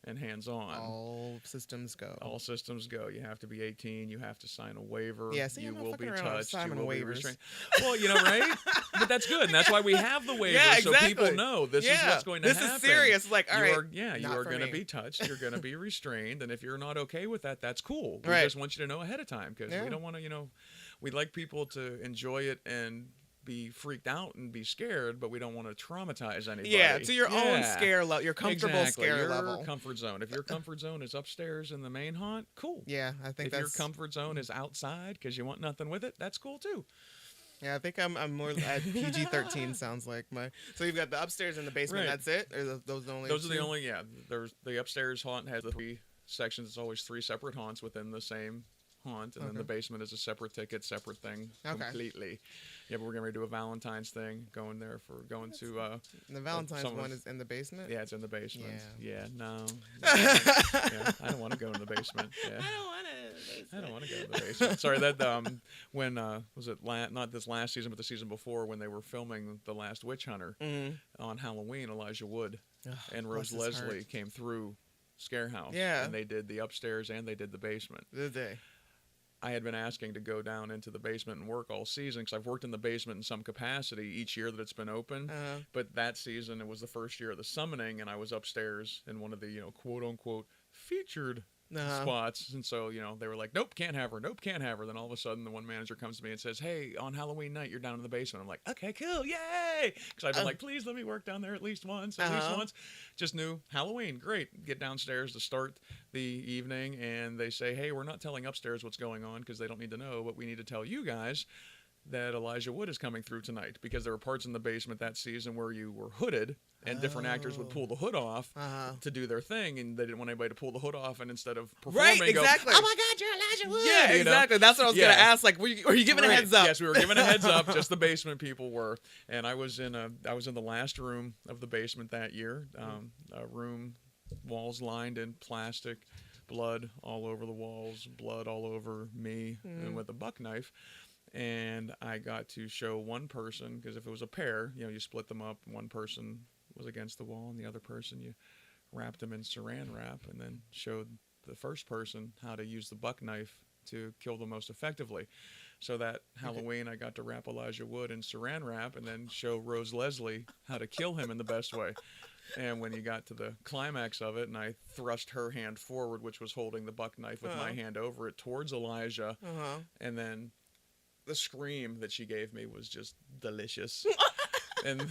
and hands on. all systems go. All systems go. You have to be 18. You have to sign a waiver. Yeah, see, you I'm not will fucking be around with touched. You signing will be waivers. restrained. Well, right? But that's good, and that's why we have the waiver, Yeah, so people exactly. know this is Yeah, what's going to this happen. is serious. Like, all you right, are, you not are for going to me. be touched. You're going to be restrained, and if you're not okay with that, that's cool. We Right. just want you to know ahead of time because Yeah. we don't want to, we'd like people to enjoy it and be freaked out and be scared, but we don't want to traumatize anybody. Yeah, to your own Yeah. scare level, your comfortable Exactly. scare Your level. comfort zone. If your comfort zone is upstairs in the main haunt, cool. Yeah, I think If your that's. comfort zone is outside because you want nothing with it, that's cool too. Yeah, I think I'm more at PG-13. Sounds like my. So you've got the upstairs and the basement. Right. That's it. Or those the only. Those are the two? only, There's the upstairs haunt has the 3 sections. It's always 3 separate haunts within the same haunt, and then Okay. the basement is a separate ticket, separate thing Okay. completely. Yeah, but we're gonna do a Valentine's thing going to The Valentine's some of- one is in the basement. yeah, it's in the basement. Yeah. Yeah, no. Yeah, I don't want to go in the basement. Yeah. I don't want to. I don't want to go to the basement. Sorry, that when was it not this last season, but the season before when they were filming The Last Witch Hunter on Halloween, Elijah Wood and Rose bless his Leslie heart. came through ScareHouse. Yeah. And they did the upstairs and they did the basement. Did they? I had been asking to go down into the basement and work all season because I've worked in the basement in some capacity each year that it's been open. But that season, it was the first year of the summoning, and I was upstairs in one of the, quote unquote, featured spots. And so, they were like, nope, can't have her. Nope, can't have her. Then all of a sudden, the one manager comes to me and says, hey, on Halloween night, you're down in the basement. I'm like, okay, cool, yay! Because I've been like, please let me work down there at least once. Just knew Halloween, great. Get downstairs to start the evening, and they say, hey, we're not telling upstairs what's going on because they don't need to know, but we need to tell you guys that Elijah Wood is coming through tonight, because there were parts in the basement that season where you were hooded and different actors would pull the hood off to do their thing, and they didn't want anybody to pull the hood off, and instead of performing, exactly. go, oh my God, you're Elijah Wood! Yeah, exactly. That's what I was going to ask. Like, were you giving a heads up? Yes, we were giving a heads up. Just the basement people were, and I was in the last room of the basement that year. A room, walls lined in plastic, blood all over the walls, blood all over me, and with a buck knife. And I got to show one person, because if it was a pair, you split them up. One person was against the wall, and the other person, you wrapped them in saran wrap, and then showed the first person how to use the buck knife to kill them most effectively. So that Halloween, I got to wrap Elijah Wood in saran wrap and then show Rose Leslie how to kill him in the best way. And when you got to the climax of it, and I thrust her hand forward, which was holding the buck knife, with my hand over it towards Elijah, and then the scream that she gave me was just delicious. And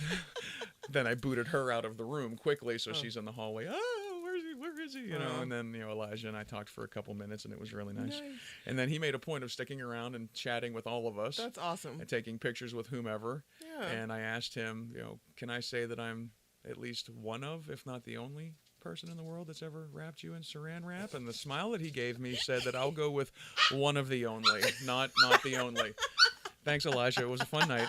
then I booted her out of the room quickly, so she's in the hallway. Oh, where is he? And then Elijah and I talked for a couple minutes, and it was really nice. And then he made a point of sticking around and chatting with all of us. That's awesome. And taking pictures with whomever. Yeah. And I asked him, can I say that I'm at least one of, if not the only person in the world that's ever wrapped you in saran wrap? And the smile that he gave me said that I'll go with one of the only, not the only. Thanks, Elijah. It was a fun night.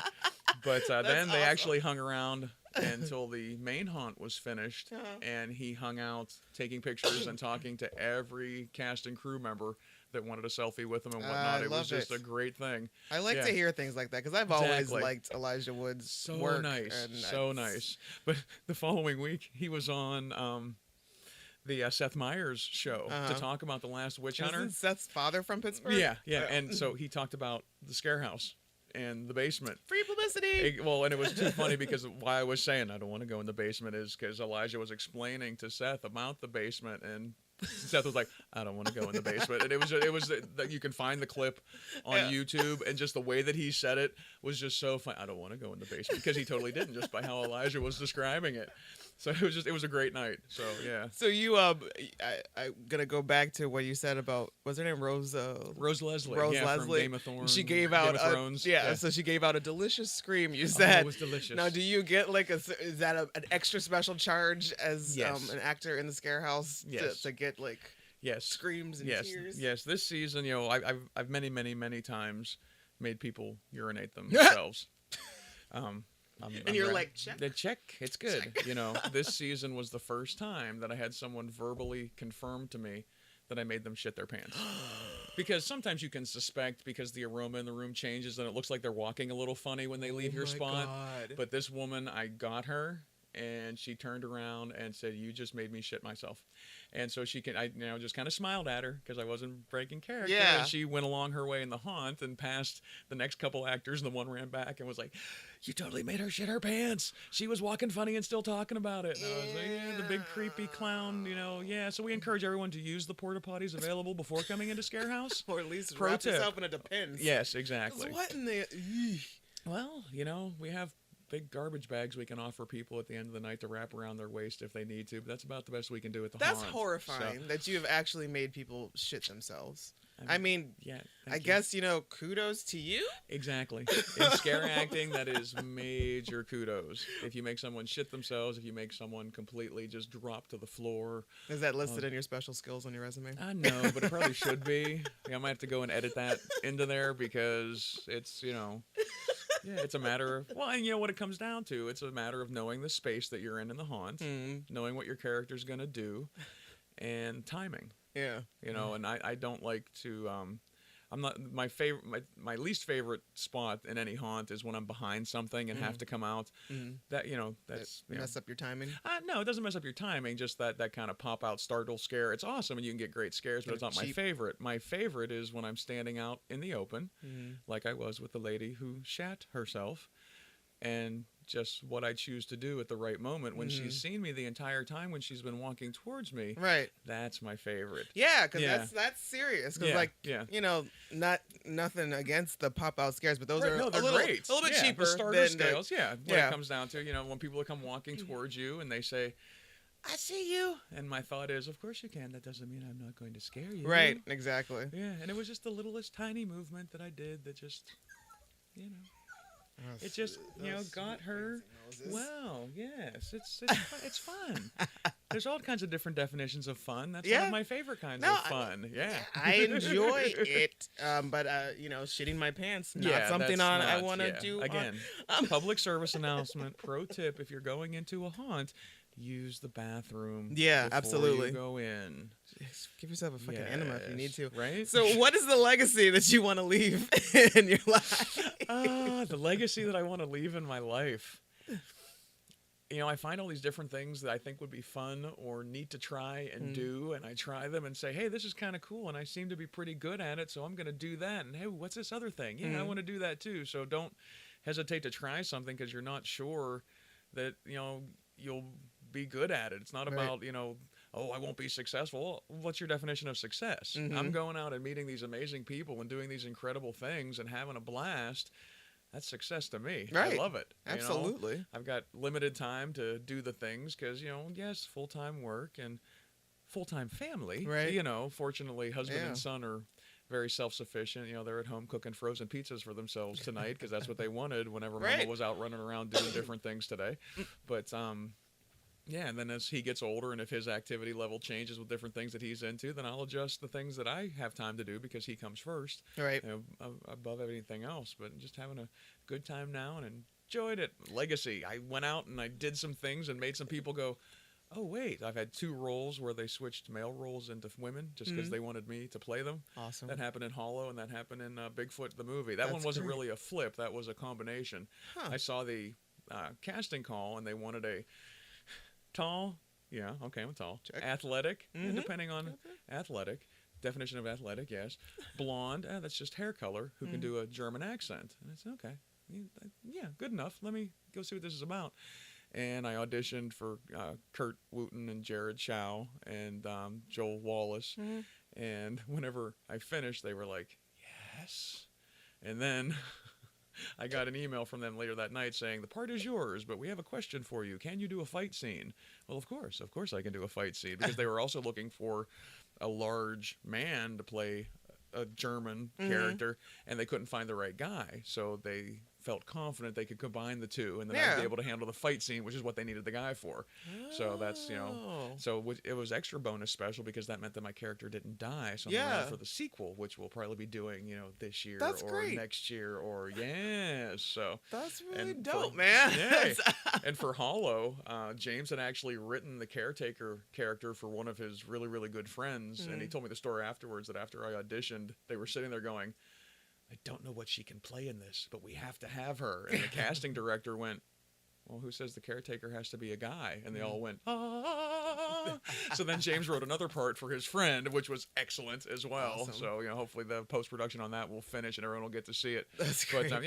But then they actually hung around until the main haunt was finished, and he hung out taking pictures and talking to every cast and crew member that wanted a selfie with him and whatnot. It was just a great thing. I like to hear things like that, because I've always liked Elijah Wood's work. So nice. But the following week, he was on the Seth Meyers show to talk about The Last Witch Hunter. Isn't Seth's father from Pittsburgh? Yeah. And so he talked about the ScareHouse and the basement. Free publicity. And it was too funny, because why I was saying I don't want to go in the basement is because Elijah was explaining to Seth about the basement, and Seth was like, I don't want to go in the basement. And it was you can find the clip on YouTube, and just the way that he said it was just so fun. I don't want to go in the basement, because he totally didn't, just by how Elijah was describing it. So it was a great night. So yeah. So you I'm gonna go back to what you said about, what's her name, Rose Leslie. Rose Leslie. From Game of Thrones. She gave out so she gave out a delicious scream. You said it was delicious. Now, do you get is that an extra special charge as an actor in the ScareHouse to get screams and tears? Yes. This season, I've many times made people urinate themselves. And you're like, check. Check. It's good. Check. This season was the first time that I had someone verbally confirm to me that I made them shit their pants. Because sometimes you can suspect, because the aroma in the room changes and it looks like they're walking a little funny when they leave your spot. God. But this woman, I got her, and she turned around and said, you just made me shit myself. And so I just kind of smiled at her, because I wasn't breaking character. Yeah. And she went along her way in the haunt and passed the next couple actors, and the one ran back and was like, you totally made her shit her pants. She was walking funny and still talking about it. And I was like, the big creepy clown, So we encourage everyone to use the porta potties available before coming into ScareHouse. Or at least wrap yourself in a Depends. Yes, exactly. What in the... Well, we have big garbage bags we can offer people at the end of the night to wrap around their waist if they need to, but that's about the best we can do at the haunt. That's horrifying that you have actually made people shit themselves. I mean, I guess, kudos to you. Exactly. In scare acting, that is major kudos. If you make someone shit themselves, if you make someone completely just drop to the floor. Is that listed in your special skills on your resume? No, but it probably should be. I might have to go and edit that into there, because it's, it's a matter of, and what it comes down to, it's a matter of knowing the space that you're in the haunt, knowing what your character's going to do, and timing. Yeah. And I don't like to, I'm not, my my least favorite spot in any haunt is when I'm behind something and have to come out. That, that's... mess up your timing? No, it doesn't mess up your timing, just that kind of pop-out startle scare. It's awesome, and you can get great scares, but it's not my favorite. My favorite is when I'm standing out in the open, like I was with the lady who shat herself, and just what I choose to do at the right moment. When she's seen me the entire time, when she's been walking towards me, Right. that's my favorite. Yeah, because that's serious. Because you know, nothing against the pop out scares, but those are no, a they're little, great. a little bit cheaper The starter than scales. When yeah. it comes down to, you know, when people come walking towards you and they say, "I see you," and my thought is, of course you can. That doesn't mean I'm not going to scare you. Right. Exactly. Yeah, and it was just the littlest tiny movement that I did that just, you know. It just, you know, got her. Well, yes, it's fun. There's all kinds of different definitions of fun. That's one of my favorite kinds of fun. I enjoy it, but you know, shitting my pants, not something I want to do. Again, public service announcement. Pro tip: if you're going into a haunt, use the bathroom. Yeah, before absolutely. You go in. Give yourself a fucking enema if you need to. Right? So what is the legacy that you want to leave in your life? The legacy that I want to leave in my life. You know, I find all these different things that I think would be fun or neat to try and do, and I try them and say, hey, this is kind of cool, and I seem to be pretty good at it, so I'm going to do that. And hey, what's this other thing? Yeah, I want to do that too. So don't hesitate to try something because you're not sure that, you know, you'll be good at it. It's not about, you know, oh, I won't be successful. What's your definition of success? I'm going out and meeting these amazing people and doing these incredible things and having a blast. That's success to me. Right. I love it. Absolutely. You know? I've got limited time to do the things because, you know, yes, full-time work and full-time family. Right. You know, fortunately, husband and son are very self-sufficient. You know, they're at home cooking frozen pizzas for themselves tonight because that's what they wanted whenever Mama was out running around doing different things today. But, yeah, and then as he gets older and if his activity level changes with different things that he's into, then I'll adjust the things that I have time to do because he comes first, right? You know, above everything else. But just having a good time now and enjoyed it. Legacy. I went out and I did some things and made some people go, oh, wait. I've had 2 roles where they switched male roles into women just because they wanted me to play them. Awesome. That happened in Hollow and that happened in Bigfoot the movie. That one wasn't really a flip. That was a combination. I saw the casting call and they wanted a tall, I'm tall. Check. Athletic, and depending on athletic, definition of athletic, yes. Blonde, that's just hair color, who can do a German accent. And it's okay. Yeah, good enough. Let me go see what this is about. And I auditioned for Kurt Wooten and Jared Chow and Joel Wallace. And whenever I finished, they were like, yes. And then I got an email from them later that night saying, the part is yours, but we have a question for you. Can you do a fight scene? Well, of course I can do a fight scene because they were also looking for a large man to play a German character, and they couldn't find the right guy. So they felt confident they could combine the two, and then I'd be able to handle the fight scene, which is what they needed the guy for. So that's, so it was extra bonus special because that meant that my character didn't die. So I'm around for the sequel, which we'll probably be doing, this year or next year or so. That's really dope, man. Yeah. And for Hollow, James had actually written the caretaker character for one of his really, really good friends, and he told me the story afterwards that after I auditioned, they were sitting there going, I don't know what she can play in this, but we have to have her. And the casting director went, well, who says the caretaker has to be a guy? And they all went, ah. So then James wrote another part for his friend, which was excellent as well. Awesome. So, hopefully the post-production on that will finish and everyone will get to see it. That's great. But,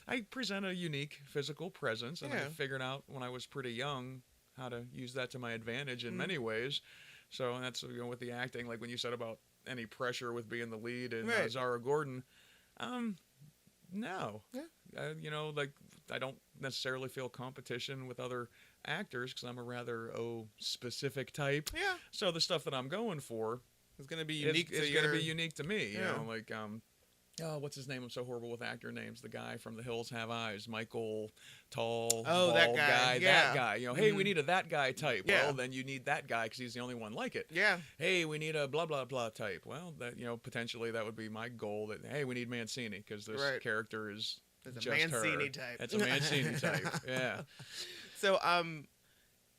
I present a unique physical presence, and I figured out when I was pretty young how to use that to my advantage in many ways. So that's, with the acting, like when you said about any pressure with being the lead in Zara Gordon, no. Like I don't necessarily feel competition with other actors because I'm a rather specific type. Yeah. So the stuff that I'm going for is going to be unique. It's going to be unique to me. You know, like what's his name? I'm so horrible with actor names. The guy from The Hills Have Eyes, Michael, tall, bald that guy. That guy. Hey, we need a that guy type. Yeah. Well, then you need that guy because he's the only one like it. Yeah. Hey, we need a blah blah blah type. Well, that potentially that would be my goal. That hey, we need Mancini because this character is just Mancini her. type. It's a Mancini type. Yeah. So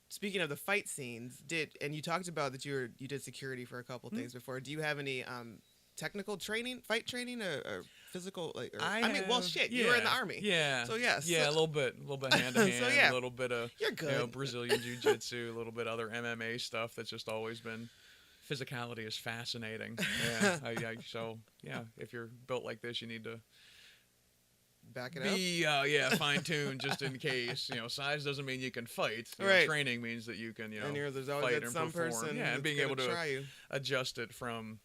speaking of the fight scenes, you talked about that you did security for a couple things before. Do you have any technical training, fight training, or physical? You were in the army. Yeah. So yes. Yeah, a little bit hand to hand. A little bit of you're good. Brazilian jiu-jitsu, a little bit other MMA stuff that's just always been. Physicality is fascinating. Yeah. So if you're built like this, you need to back it up. Fine tuned just in case. Size doesn't mean you can fight. Right. Training means that you can, and there's always fight that and some perform. person And being able to try you. adjust it from,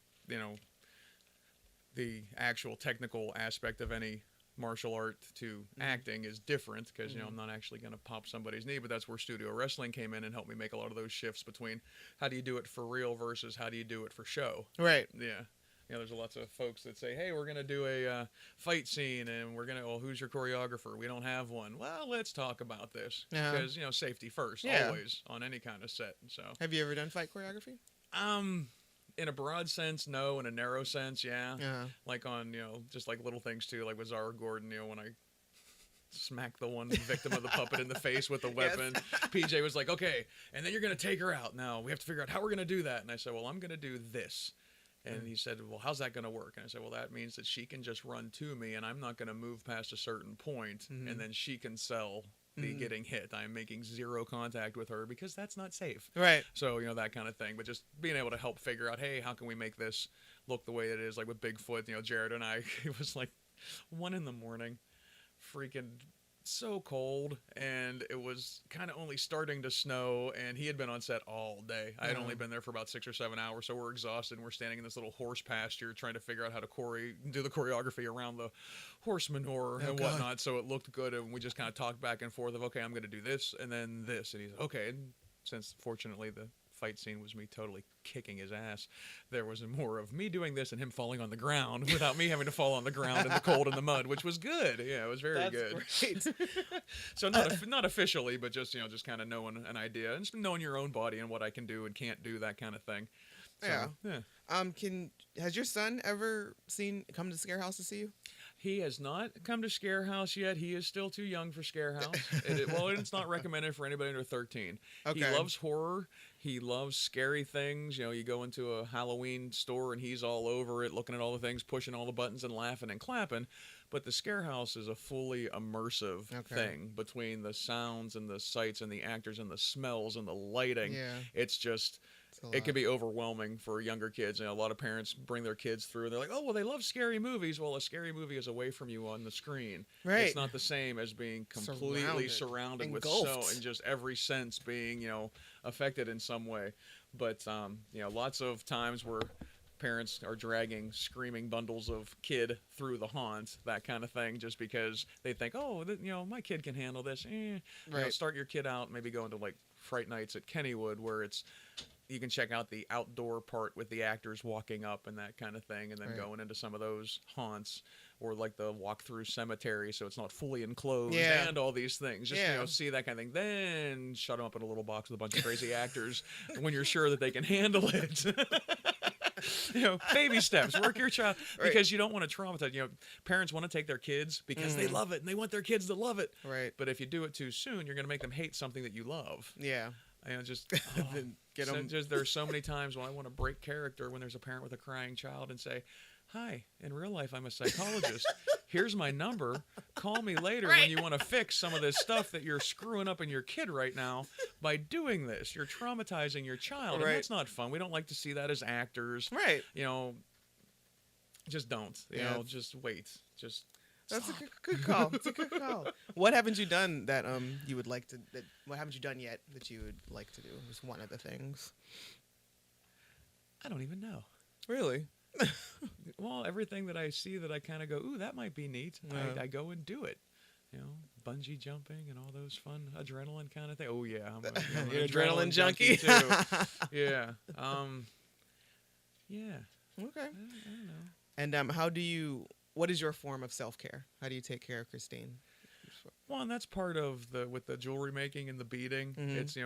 the actual technical aspect of any martial art to acting is different because I'm not actually going to pop somebody's knee, but that's where studio wrestling came in and helped me make a lot of those shifts between how do you do it for real versus how do you do it for show. Right. Yeah. There's lots of folks that say, hey, we're going to do a fight scene and we're going to, well, who's your choreographer? We don't have one. Well, let's talk about this because, safety first, always on any kind of set. So, have you ever done fight choreography? In a broad sense, no. In a narrow sense, yeah. Uh-huh. Like on, just like little things too, like with Zara Gordon, when I smacked the one victim of the puppet in the face with a weapon, PJ was like, okay, and then you're going to take her out. Now we have to figure out how we're going to do that. And I said, well, I'm going to do this. And he said, well, how's that going to work? And I said, well, that means that she can just run to me and I'm not going to move past a certain point, and then she can sell the getting hit. I'm making zero contact with her because that's not safe. Right. So, that kind of thing. But just being able to help figure out, hey, how can we make this look the way it is? Like with Bigfoot, Jared and I, it was like 1 a.m, freaking so cold, and it was kind of only starting to snow, and he had been on set all day. I had only been there for about 6 or 7 hours, so we're exhausted, and we're standing in this little horse pasture trying to figure out how to do the choreography around the horse manure and whatnot, so it looked good, and we just kind of talked back and forth of, okay, I'm going to do this, and then this, and he's okay, and since fortunately the fight scene was me totally kicking his ass, there was more of me doing this and him falling on the ground without me having to fall on the ground in the cold and the mud, which was good. Yeah, it was very good. Great. So not officially, but just just kind of knowing an idea and just knowing your own body and what I can do and can't do, that kind of thing. So, yeah. Has your son ever come to ScareHouse to see you? He has not come to ScareHouse yet. He is still too young for ScareHouse. Well, it's not recommended for anybody under 13. Okay. He loves horror. He loves scary things. You go into a Halloween store and he's all over it, looking at all the things, pushing all the buttons and laughing and clapping. But the ScareHouse is a fully immersive thing between the sounds and the sights and the actors and the smells and the lighting. Yeah. It's just... It can be overwhelming for younger kids. A lot of parents bring their kids through and they're like, oh, well, they love scary movies. Well, a scary movie is away from you on the screen. Right. It's not the same as being completely surrounded with and just every sense being, affected in some way. But, lots of times where parents are dragging screaming bundles of kid through the haunt, that kind of thing, just because they think, oh, my kid can handle this. Right. Start your kid out, maybe go into like Fright Nights at Kennywood, where you can check out the outdoor part with the actors walking up and that kind of thing, and then going into some of those haunts, or like the walk-through cemetery, so it's not fully enclosed, and all these things. Just see that kind of thing. Then shut them up in a little box with a bunch of crazy actors when you're sure that they can handle it. Baby steps. Work your child, because you don't want to traumatize. Parents want to take their kids because they love it and they want their kids to love it. Right. But if you do it too soon, you're going to make them hate something that you love. Yeah. Get them. There's so many times when I want to break character when there's a parent with a crying child and say, hi, in real life, I'm a psychologist. Here's my number. Call me later when you want to fix some of this stuff that you're screwing up in your kid right now by doing this. You're traumatizing your child, and that's not fun. We don't like to see that as actors. Right. Just don't. Just wait. Just That's a good call. It's a good call. What haven't you done that you would like to? What haven't you done yet that you would like to do? Just one of the things. I don't even know. Really? Well, everything that I see that I kind of go, ooh, that might be neat. I go and do it. Bungee jumping and all those fun adrenaline kind of thing. Oh yeah, I'm an adrenaline junkie too. Yeah. Yeah. Okay. I don't know. And what is your form of self-care? How do you take care of Christine? Well, and that's part of with the jewelry making and the beading. It's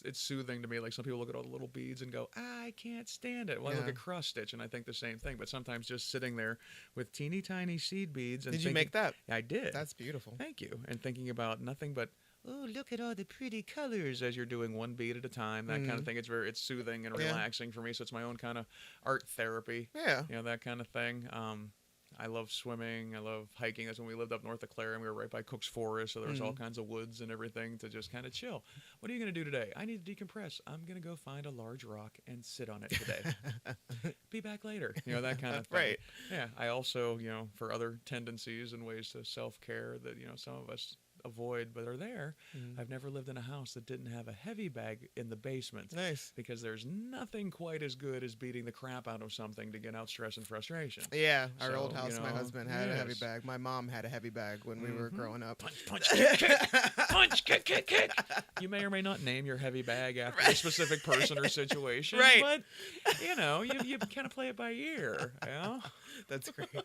it's soothing to me. Like some people look at all the little beads and go, I can't stand it. Well, I look at cross stitch and I think the same thing. But sometimes just sitting there with teeny tiny seed beads and did you make that? I did. That's beautiful. Thank you. And thinking about nothing but, oh, look at all the pretty colors as you're doing one bead at a time. That kind of thing. It's soothing and relaxing for me. So it's my own kind of art therapy. Yeah. That kind of thing. I love swimming. I love hiking. That's when we lived up north of Clare, and we were right by Cook's Forest, so there was all kinds of woods and everything to just kind of chill. What are you going to do today? I need to decompress. I'm going to go find a large rock and sit on it today. Be back later. That kind of thing. Right. Yeah. I also, for other tendencies and ways to self-care that, some of us avoid but are there, I've never lived in a house that didn't have a heavy bag in the basement. Nice. Because there's nothing quite as good as beating the crap out of something to get out stress and frustration. Yeah, our So, old house, my husband had a heavy bag. My mom had a heavy bag when we were growing up. Punch, kick, kick. Punch, kick, kick, kick. You may or may not name your heavy bag after a specific person or situation. Right. But, you kind of play it by ear. That's great. All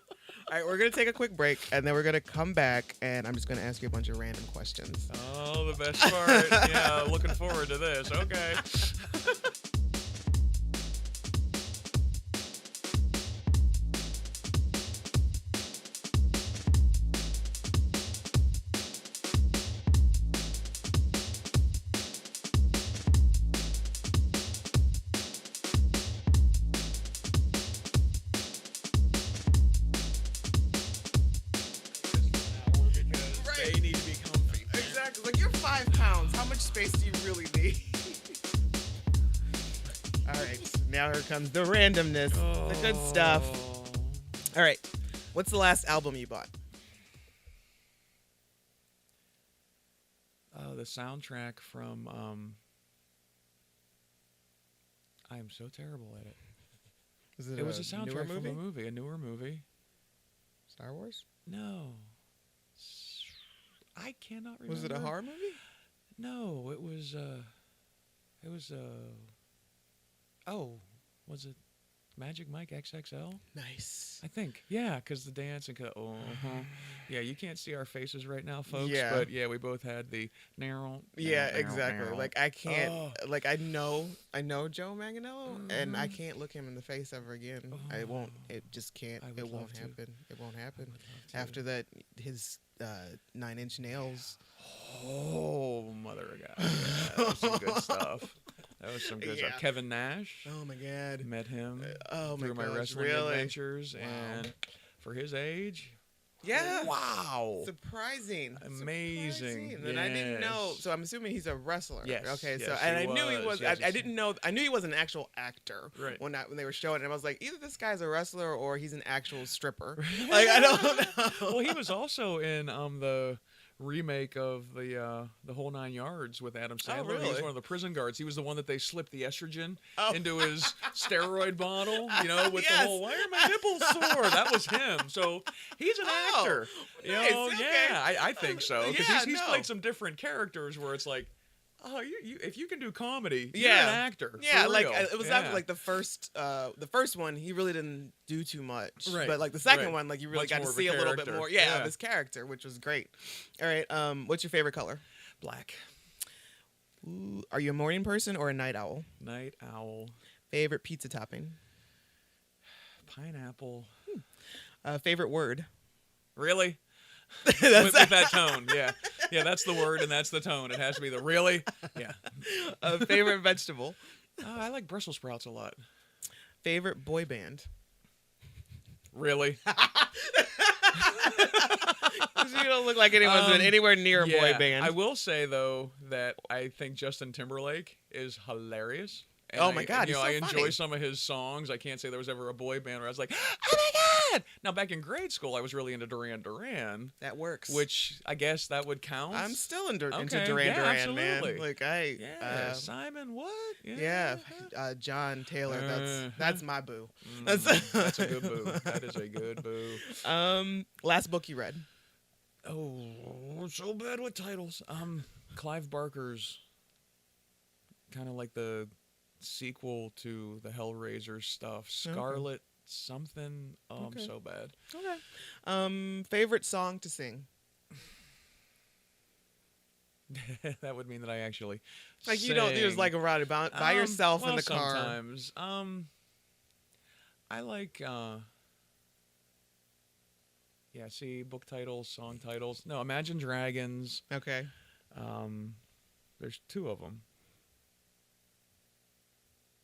right, we're going to take a quick break, and then we're going to come back, and I'm just going to ask you a bunch of random questions. Oh, the best part. Yeah, looking forward to this. Okay. They need to be comfy. Exactly. Like, you're 5 pounds. How much space do you really need? All right. Now here comes the randomness. The good stuff. All right. What's the last album you bought? The soundtrack from I am so terrible at it. It was a soundtrack from a newer movie. Star Wars? No. I cannot remember. Was it a horror movie? No, it was was it Magic Mike XXL? Nice. I think. Yeah, because the dance and yeah, you can't see our faces right now, folks. Yeah. But yeah, we both had the narrow. Yeah, exactly. Like, I can't. Like, I know Joe Manganiello, and I can't look him in the face ever again. I won't. It just can't. It won't happen. It won't happen. After that, his 9 Inch Nails. Oh, mother of God. Yeah, that was some good stuff. That was some good stuff. Kevin Nash. Oh my God. Met him through my wrestling adventures, and for his age. Yeah. Wow. Surprising. Amazing. And I didn't know. So I'm assuming he's a wrestler. Yes. Okay. Yes, So and I knew he was. Yes, I didn't know. I knew he was an actual actor. Right. When they were showing it, I was like, either this guy's a wrestler or he's an actual stripper. Like, I don't know. Well, he was also in the remake of the Whole 9 Yards with Adam Sandler. Oh, really? He was one of the prison guards. He was the one that they slipped the estrogen into his steroid bottle, with the whole, why are my nipples sore? That was him. So he's an actor. Nice. Okay. Yeah, I think so. Because Yeah, he's played some different characters where it's like, oh, you if you can do comedy, you're Yeah. an actor. Yeah, for like real. it was after like the first one, he really didn't do too much. Right, But like the second right. one, like you really Much got to more of a see a little bit character. more, Yeah. of his character, which was great. All right, what's your favorite color? Black. Ooh, are you a morning person or a night owl? Night owl. Favorite pizza topping? Pineapple. Favorite word? Really? with that tone, yeah, that's the word and that's the tone. It has to be the really, yeah. Favorite vegetable? I like Brussels sprouts a lot. Favorite boy band? Really? You don't look like anyone's been anywhere near a boy band. I will say though that I think Justin Timberlake is hilarious. And oh my God, he's so I enjoy funny. some of his songs. I can't say there was ever a boy band where I was like, oh my God. Now back in grade school, I was really into Duran Duran. That works. Which I guess that would count. I'm still into Duran yeah, Duran, absolutely. man. Like Simon, what? Yeah, John Taylor. That's my boo. That's a good boo. That is a good boo. Last book you read? Oh, we're so bad with titles. Clive Barker's kind of like the sequel to the Hellraiser stuff. Scarlet something. I'm so bad. Okay. Favorite song to sing? That would mean that I actually like sing. You don't. You're just like around by yourself in the car. Sometimes. I like. See, book titles, song titles. No, Imagine Dragons. Okay. There's 2 of them.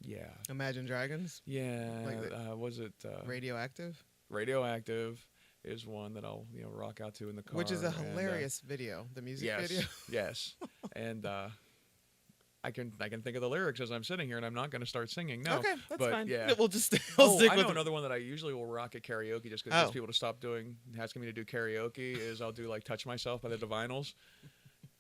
Yeah. Imagine Dragons. Yeah. Like was it Radioactive? Radioactive? is one that I'll rock out to in the car. Which is a and, hilarious video, the music yes, video. yes, and I can think of the lyrics as I'm sitting here, and I'm not going to start singing. No, Okay, that's but fine. yeah. We'll just Oh, stick I with know it. another one that I usually will rock at karaoke just because Oh. people to stop asking me to do karaoke is I'll do like "Touch Myself" by the Divinyls.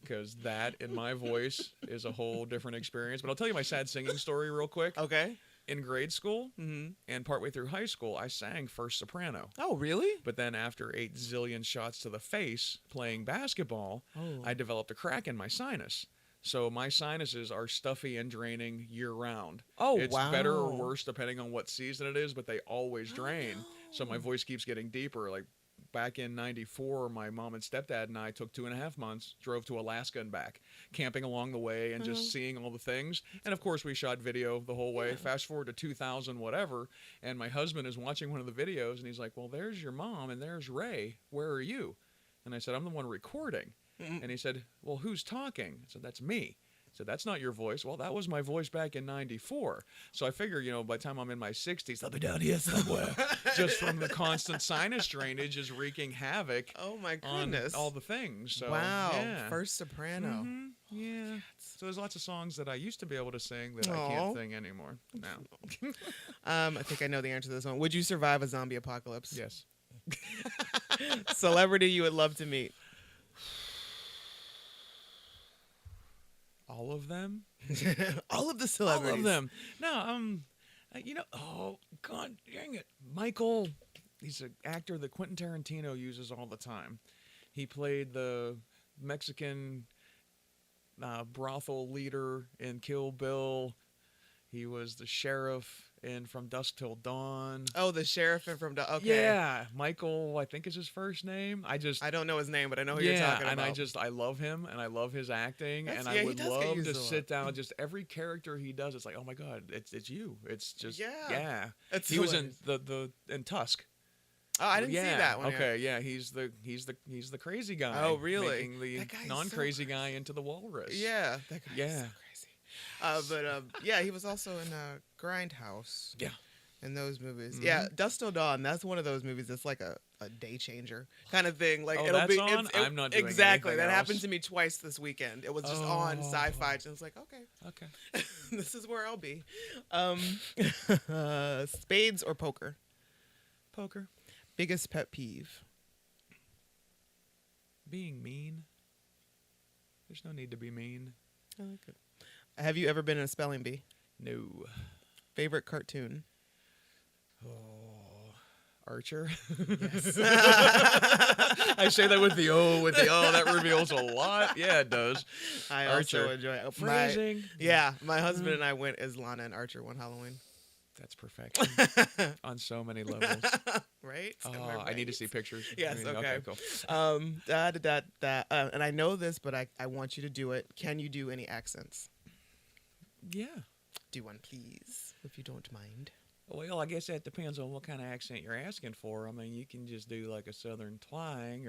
Because that in my voice is a whole different experience. But I'll tell you my sad singing story real quick. Okay. In grade school Mm-hmm. and partway through high school, I sang first soprano. Oh, really? But then after 8 zillion shots to the face playing basketball, Oh. I developed a crack in my sinus. So my sinuses are stuffy and draining year round. Oh, It's wow. better or worse depending on what season it is, but they always drain. Oh, So my no. voice keeps getting deeper. Like back in '94, my mom and stepdad and I took 2.5 months, drove to Alaska and back, camping along the way and just seeing all the things. And of course, we shot video the whole way. Yeah. Fast forward to 2000, whatever. And my husband is watching one of the videos and he's like, "Well, there's your mom and there's Ray. Where are you?" And I said, "I'm the one recording." Mm. And he said, "Well, who's talking?" I said, "That's me." I said, "That's not your voice." "Well, that was my voice back in '94. So I figure, by the time I'm in my 60s, I'll be down here somewhere. Just from the constant sinus drainage is wreaking havoc Oh my on goodness. all the things. So, wow. yeah. First soprano. Mhm, yeah. So there's lots of songs that I used to be able to sing that I Aw. can't sing anymore. No. I think I know the answer to this one. Would you survive a zombie apocalypse? Yes. Celebrity you would love to meet. All of them? All of the celebrities. All of them. No, oh, God dang it. Michael, he's an actor that Quentin Tarantino uses all the time. He played the Mexican brothel leader in Kill Bill. He was the sheriff in From Dusk Till Dawn. Oh, the sheriff and from okay. Yeah, Michael, I think is his first name. I don't know his name, but I know who you're talking and about. I love him and I love his acting That's- and yeah, I he would does get love used to a lot. sit down. Just every character he does, it's like, oh my God, it's you. It's just Yeah. That's He was in hilarious. in Tusk. Oh, I didn't see that one. yet. Okay, yeah, he's the crazy guy. Oh, really? Making the That guy is so non-crazy guy into the walrus. Yeah, that guy is Yeah. so crazy. Yeah, he was also in Grindhouse. Yeah. In those movies, yeah, Dusk Till Dawn. That's one of those movies that's like a day changer kind of thing. Like Oh, it'll that's be. on? I'm not doing exactly. anything That happened else. to me twice this weekend. It was just on Oh. Sci-Fi, and I was like, okay, Okay. this is where I'll be. Spades or poker? Poker. Biggest pet peeve? Being mean. There's no need to be mean. I like it. Have you ever been in a spelling bee? No. Favorite cartoon? Oh, Archer. Yes. I say that with the O. That reveals a lot. Yeah, it does. I Archer. also enjoy it. Phrasing. My husband and I went as Lana and Archer one Halloween. That's perfection on so many levels. Right? Oh, Am I I need to right? see pictures. Yes, okay. Cool. And I know this, but I want you to do it. Can you do any accents? Yeah. Do one, please, if you don't mind. Well, I guess that depends on what kind of accent you're asking for. I mean, you can just do like a southern twang,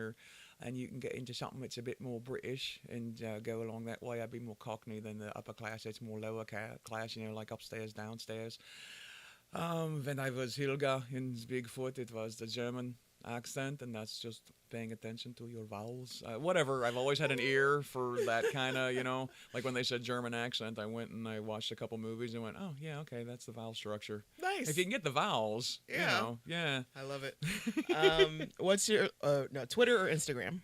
and you can get into something that's a bit more British and go along that way. I'd be more Cockney than the upper class. It's more lower class, like upstairs, downstairs. When I was Hilga in Bigfoot, it was the German accent, and that's just paying attention to your vowels. Whatever, I've always had an ear for that kind of, like when they said German accent, I went and I watched a couple movies and went, oh, yeah, okay, that's the vowel structure. Nice. If you can get the vowels, Yeah. yeah. I love it. What's your Twitter or Instagram?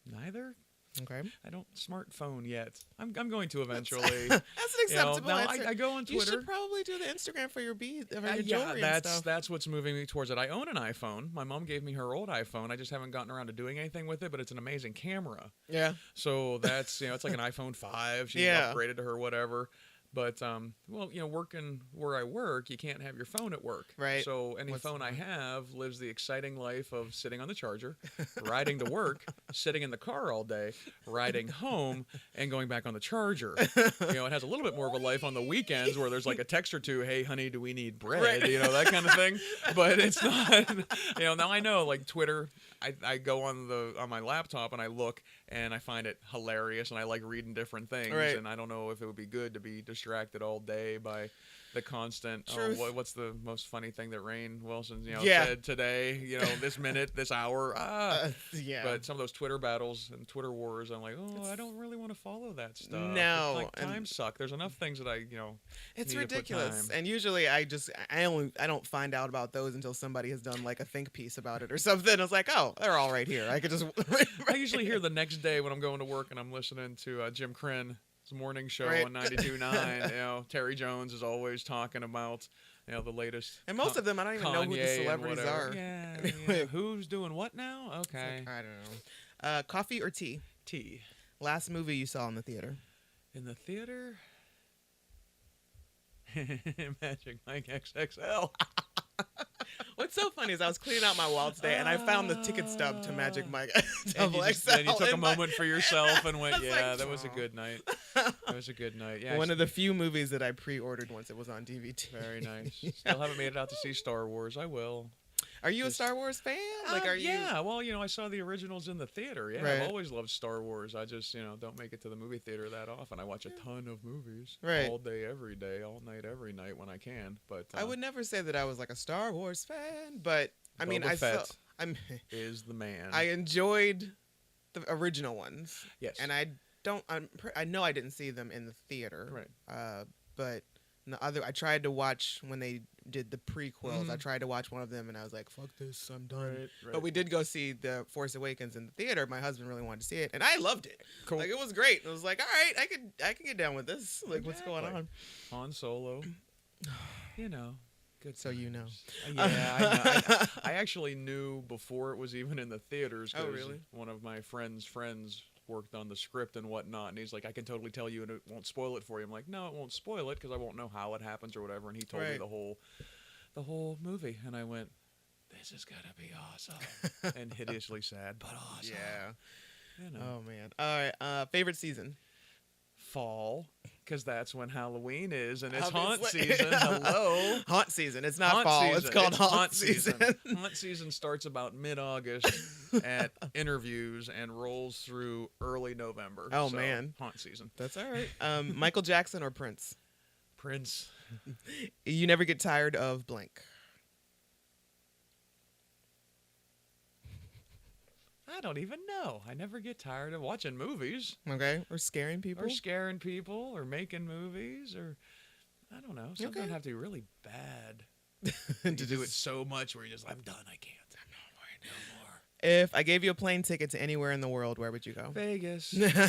Neither. Okay. I don't smartphone yet. I'm going to eventually. That's an acceptable no, answer. I go on You Twitter. should probably do the Instagram for your bead, for your Yeah, jewelry and stuff. that's what's moving me towards it. I own an iPhone. My mom gave me her old iPhone. I just haven't gotten around to doing anything with it, but it's an amazing camera. Yeah. So that's, it's like an iPhone 5. She Yeah. upgraded to her, whatever. But, working where I work, you can't have your phone at work. Right. So any What's phone the I point? have lives the exciting life of sitting on the charger, riding to work, sitting in the car all day, riding home, and going back on the charger. It has a little bit more of a life on the weekends where there's like a text or two, hey, honey, do we need bread? Right. That kind of thing. But it's not, now I know, like Twitter, I go on my laptop and I look, and I find it hilarious, and I like reading different things, Right. and I don't know if it would be good to be distracted all day by the constant. Truth. What's the most funny thing that Rainn Wilson Yeah. said today? This minute, this hour. Yeah. But some of those Twitter battles and Twitter wars, I'm like, I don't really want to follow that stuff. No, Like, time suck. There's enough things that I it's need to put ridiculous. time. And usually I don't find out about those until somebody has done like a think piece about it or something. It's like, oh, they're all right here. I could just. I usually hear the next day when I'm going to work and I'm listening to Jim Crenn. Morning show Right. on 92.9. Terry Jones is always talking about the latest. And most of them, I don't even know who the Kanye and celebrities whatever. are. Yeah, Anyway. Who's doing what now? Okay. It's like, I don't know. Coffee or tea? Tea. Last movie you saw in the theater? In the theater? Magic Mike XXL. What's so funny is I was cleaning out my wallet today and I found the ticket stub to Magic Mike And XXL. you took a in my- moment for yourself and went, I was yeah, like, that was a "Aw." good night. That was a good night. Yeah. One of the few movies that I pre-ordered once it was on DVD. Very nice. Still haven't made it out to see Star Wars. I will. Are you a Star Wars fan? Like, are you? Yeah, well, I saw the originals in the theater. Yeah, Right. I've always loved Star Wars. I just, don't make it to the movie theater that often. I watch a ton of movies. Right. All day, every day, all night, every night when I can. But I would never say that I was like a Star Wars fan, but I mean, Boba I saw. Fett I'm. is the man. I enjoyed the original ones, yes. and I don't. I know I didn't see them in the theater. Right. But the other, I tried to watch when they did the prequels. I Mhm. tried to watch one of them, and I was like, "Fuck this, I'm done." Right, right. But we did go see the Force Awakens in the theater. My husband really wanted to see it, and I loved it. Cool. Like, it was great. It was like, all right, I can get down with this. Like, what's going Exactly. on? Han Solo. Good. So you know. times. Yeah, I know. I actually knew before it was even in the theaters. Oh, 'cause really? One of my friends' friends worked on the script and whatnot, and he's like, I can totally tell you and it won't spoil it for you. I'm like, no, it won't spoil it because I won't know how it happens or whatever. And he told me Right. the whole movie, and I went, this is gonna be awesome. And hideously sad, but awesome. Yeah. Oh man. All right. Favorite season? Fall, because that's when Halloween is, and it's haunt Obviously. season. Hello. Haunt season. It's not Haunt fall. season. It's called haunt season. Haunt season starts about mid-August at interviews and rolls through early November. Oh, So, man. haunt season. That's all right. Michael Jackson or Prince? Prince. You never get tired of blank. I don't even know. I never get tired of watching movies Okay. Or scaring people. or scaring people or making movies or I don't know. Some Okay. don't have to be really bad. To You do it just- so much where you're just, I'm done. I can't. No more. If I gave you a plane ticket to anywhere in the world, where would you go? Vegas. Yeah.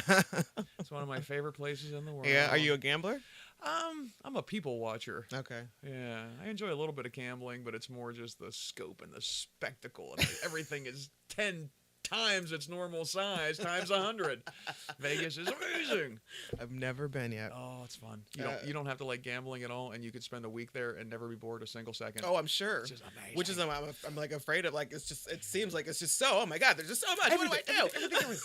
It's one of my favorite places in the world. Are you a gambler? I'm a people watcher. Okay. Yeah, I enjoy a little bit of gambling, but it's more just the scope and the spectacle, and everything is 10 times its normal size times 100. Vegas is amazing. I've never been yet. Oh, it's fun. You don't have to like gambling at all, and you could spend a week there and never be bored a single second. Oh, I'm sure. It's just amazing. Which is I'm like afraid of. Like, it seems like it's just so. Oh my God, there's just so much. What do I do?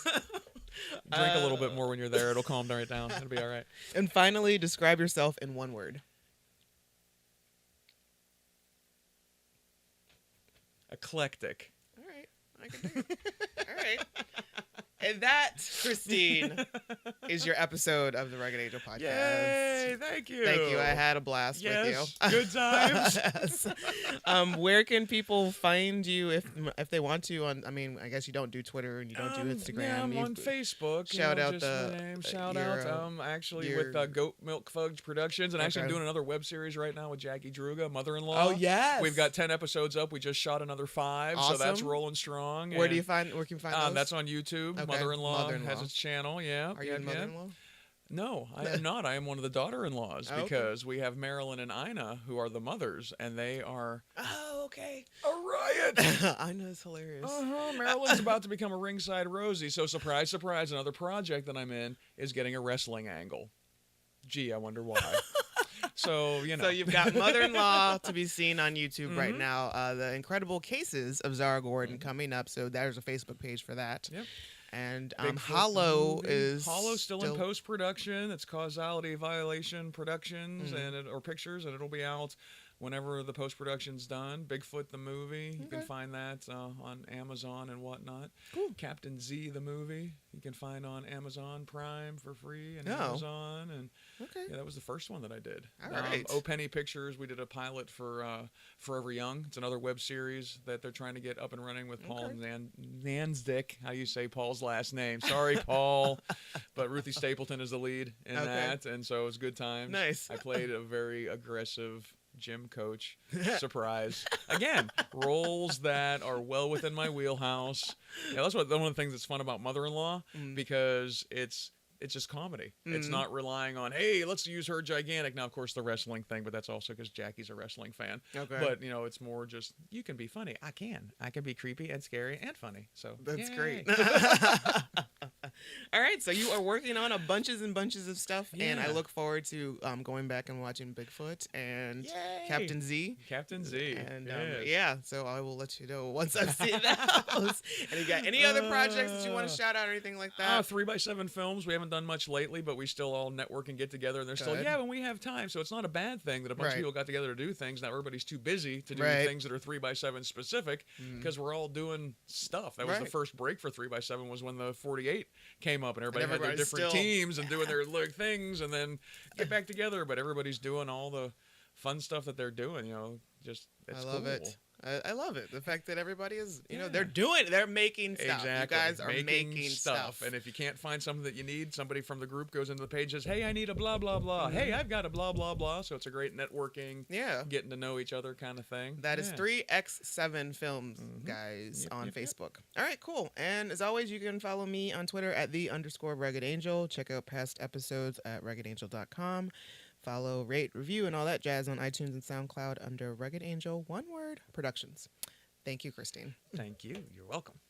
Drink a little bit more when you're there. It'll calm right down. It'll be all right. And finally, describe yourself in one word. Eclectic. All right, I can do it. All right. And that, Christine, is your episode of the Rugged Angel podcast. Yay! Thank you. Thank you. I had a blast with you. Yes. Good times. Yes. Where can people find you if they want to? I mean, I guess you don't do Twitter and you don't do Instagram. Yeah, I'm You- on Facebook. shout out just the- my name. Shout your, out. Actually your- with Goat Milk Fudge Productions, and actually I'm Okay. doing another web series right now with Jackie Druga, Mother-in-Law. Oh yes. We've got 10 episodes up. We just shot another 5, so that's Awesome. rolling strong. Where and, can you find those? That's on YouTube. Okay, Mother-in-law Mother-in-Law. has its channel. Yeah. Are you yep, the yep. mother-in-law? No, I am not. I am one of the daughter-in-laws Oh, okay. because we have Marilyn and Ina who are the mothers, and they are Oh, okay. a riot. I know, it's hilarious. Uh-huh. Marilyn's about to become a ringside Rosie, so surprise, surprise, another project that I'm in is getting a wrestling angle. Gee, I wonder why. So, So you've got Mother-in-Law to be seen on Mm-hmm. YouTube right now. The Incredible Cases of Zara Gordon coming up. So there's a Facebook page for that. Yep. And Bigfoot Hollow movie. is Hollow's still in post-production. It's Causality Violation Productions or Pictures, and it'll be out whenever the post-production's done. Bigfoot the movie, you can Okay. find that on Amazon and whatnot. Cool. Captain Z the movie, you can find on Amazon Prime for free and Oh. Amazon. And Okay. yeah, that was the first one that I did. All right. O Penny Pictures, we did a pilot for Forever Young. It's another web series that they're trying to get up and running with Paul Nansdick. How you say Paul's last name? Sorry, Paul. But Ruthie Stapleton is the lead in Okay. that, and so it was good times. Nice. I played a very aggressive gym coach. Surprise. Again, roles that are well within my wheelhouse. Yeah, that's one of the things that's fun about Mother-in-Law, because it's just comedy. It's not relying on, hey, let's use her gigantic. Now, of course, the wrestling thing, but that's also because Jackie's a wrestling fan. Okay. But, it's more just, you can be funny. I can. I can be creepy and scary and funny. So That's yay. great. All right, so you are working on a bunches and bunches of stuff, and I Yeah. look forward to going back and watching Bigfoot and Yay. Captain Z. Captain Z. And yes. yeah, so I will let you know once I've seen those. And you got any other projects that you want to shout out or anything like that? 3x7 films. We haven't done much lately, but we still all network and get together. And they're still, Good. when we have time. So it's not a bad thing that a bunch Right. of people got together to do things. Now everybody's too busy to do Right. things that are 3x7 specific, because we're all doing stuff. That was the Right. first break for 3x7 was when the 48 came up and everybody had their everybody's different still- teams and doing their little things and then get back together. But everybody's doing all the fun stuff that they're doing, just it's I love cool. it. I love it. The fact that everybody is, Yeah. they're making stuff. Exactly. You guys are making stuff. And if you can't find something that you need, somebody from the group goes into the page and says, hey, I need a blah, blah, blah. Hey, I've got a blah, blah, blah. So it's a great networking, Yeah. getting to know each other kind of thing. That is Yeah. 3x7 Films, guys, Yep, on yep, yep. Facebook. All right, cool. And as always, you can follow me on Twitter at @the_RuggedAngel. Check out past episodes at RuggedAngel.com. Follow, rate, review, and all that jazz on iTunes and SoundCloud under Rugged Angel, one word, Productions. Thank you, Christine. Thank you. You're welcome.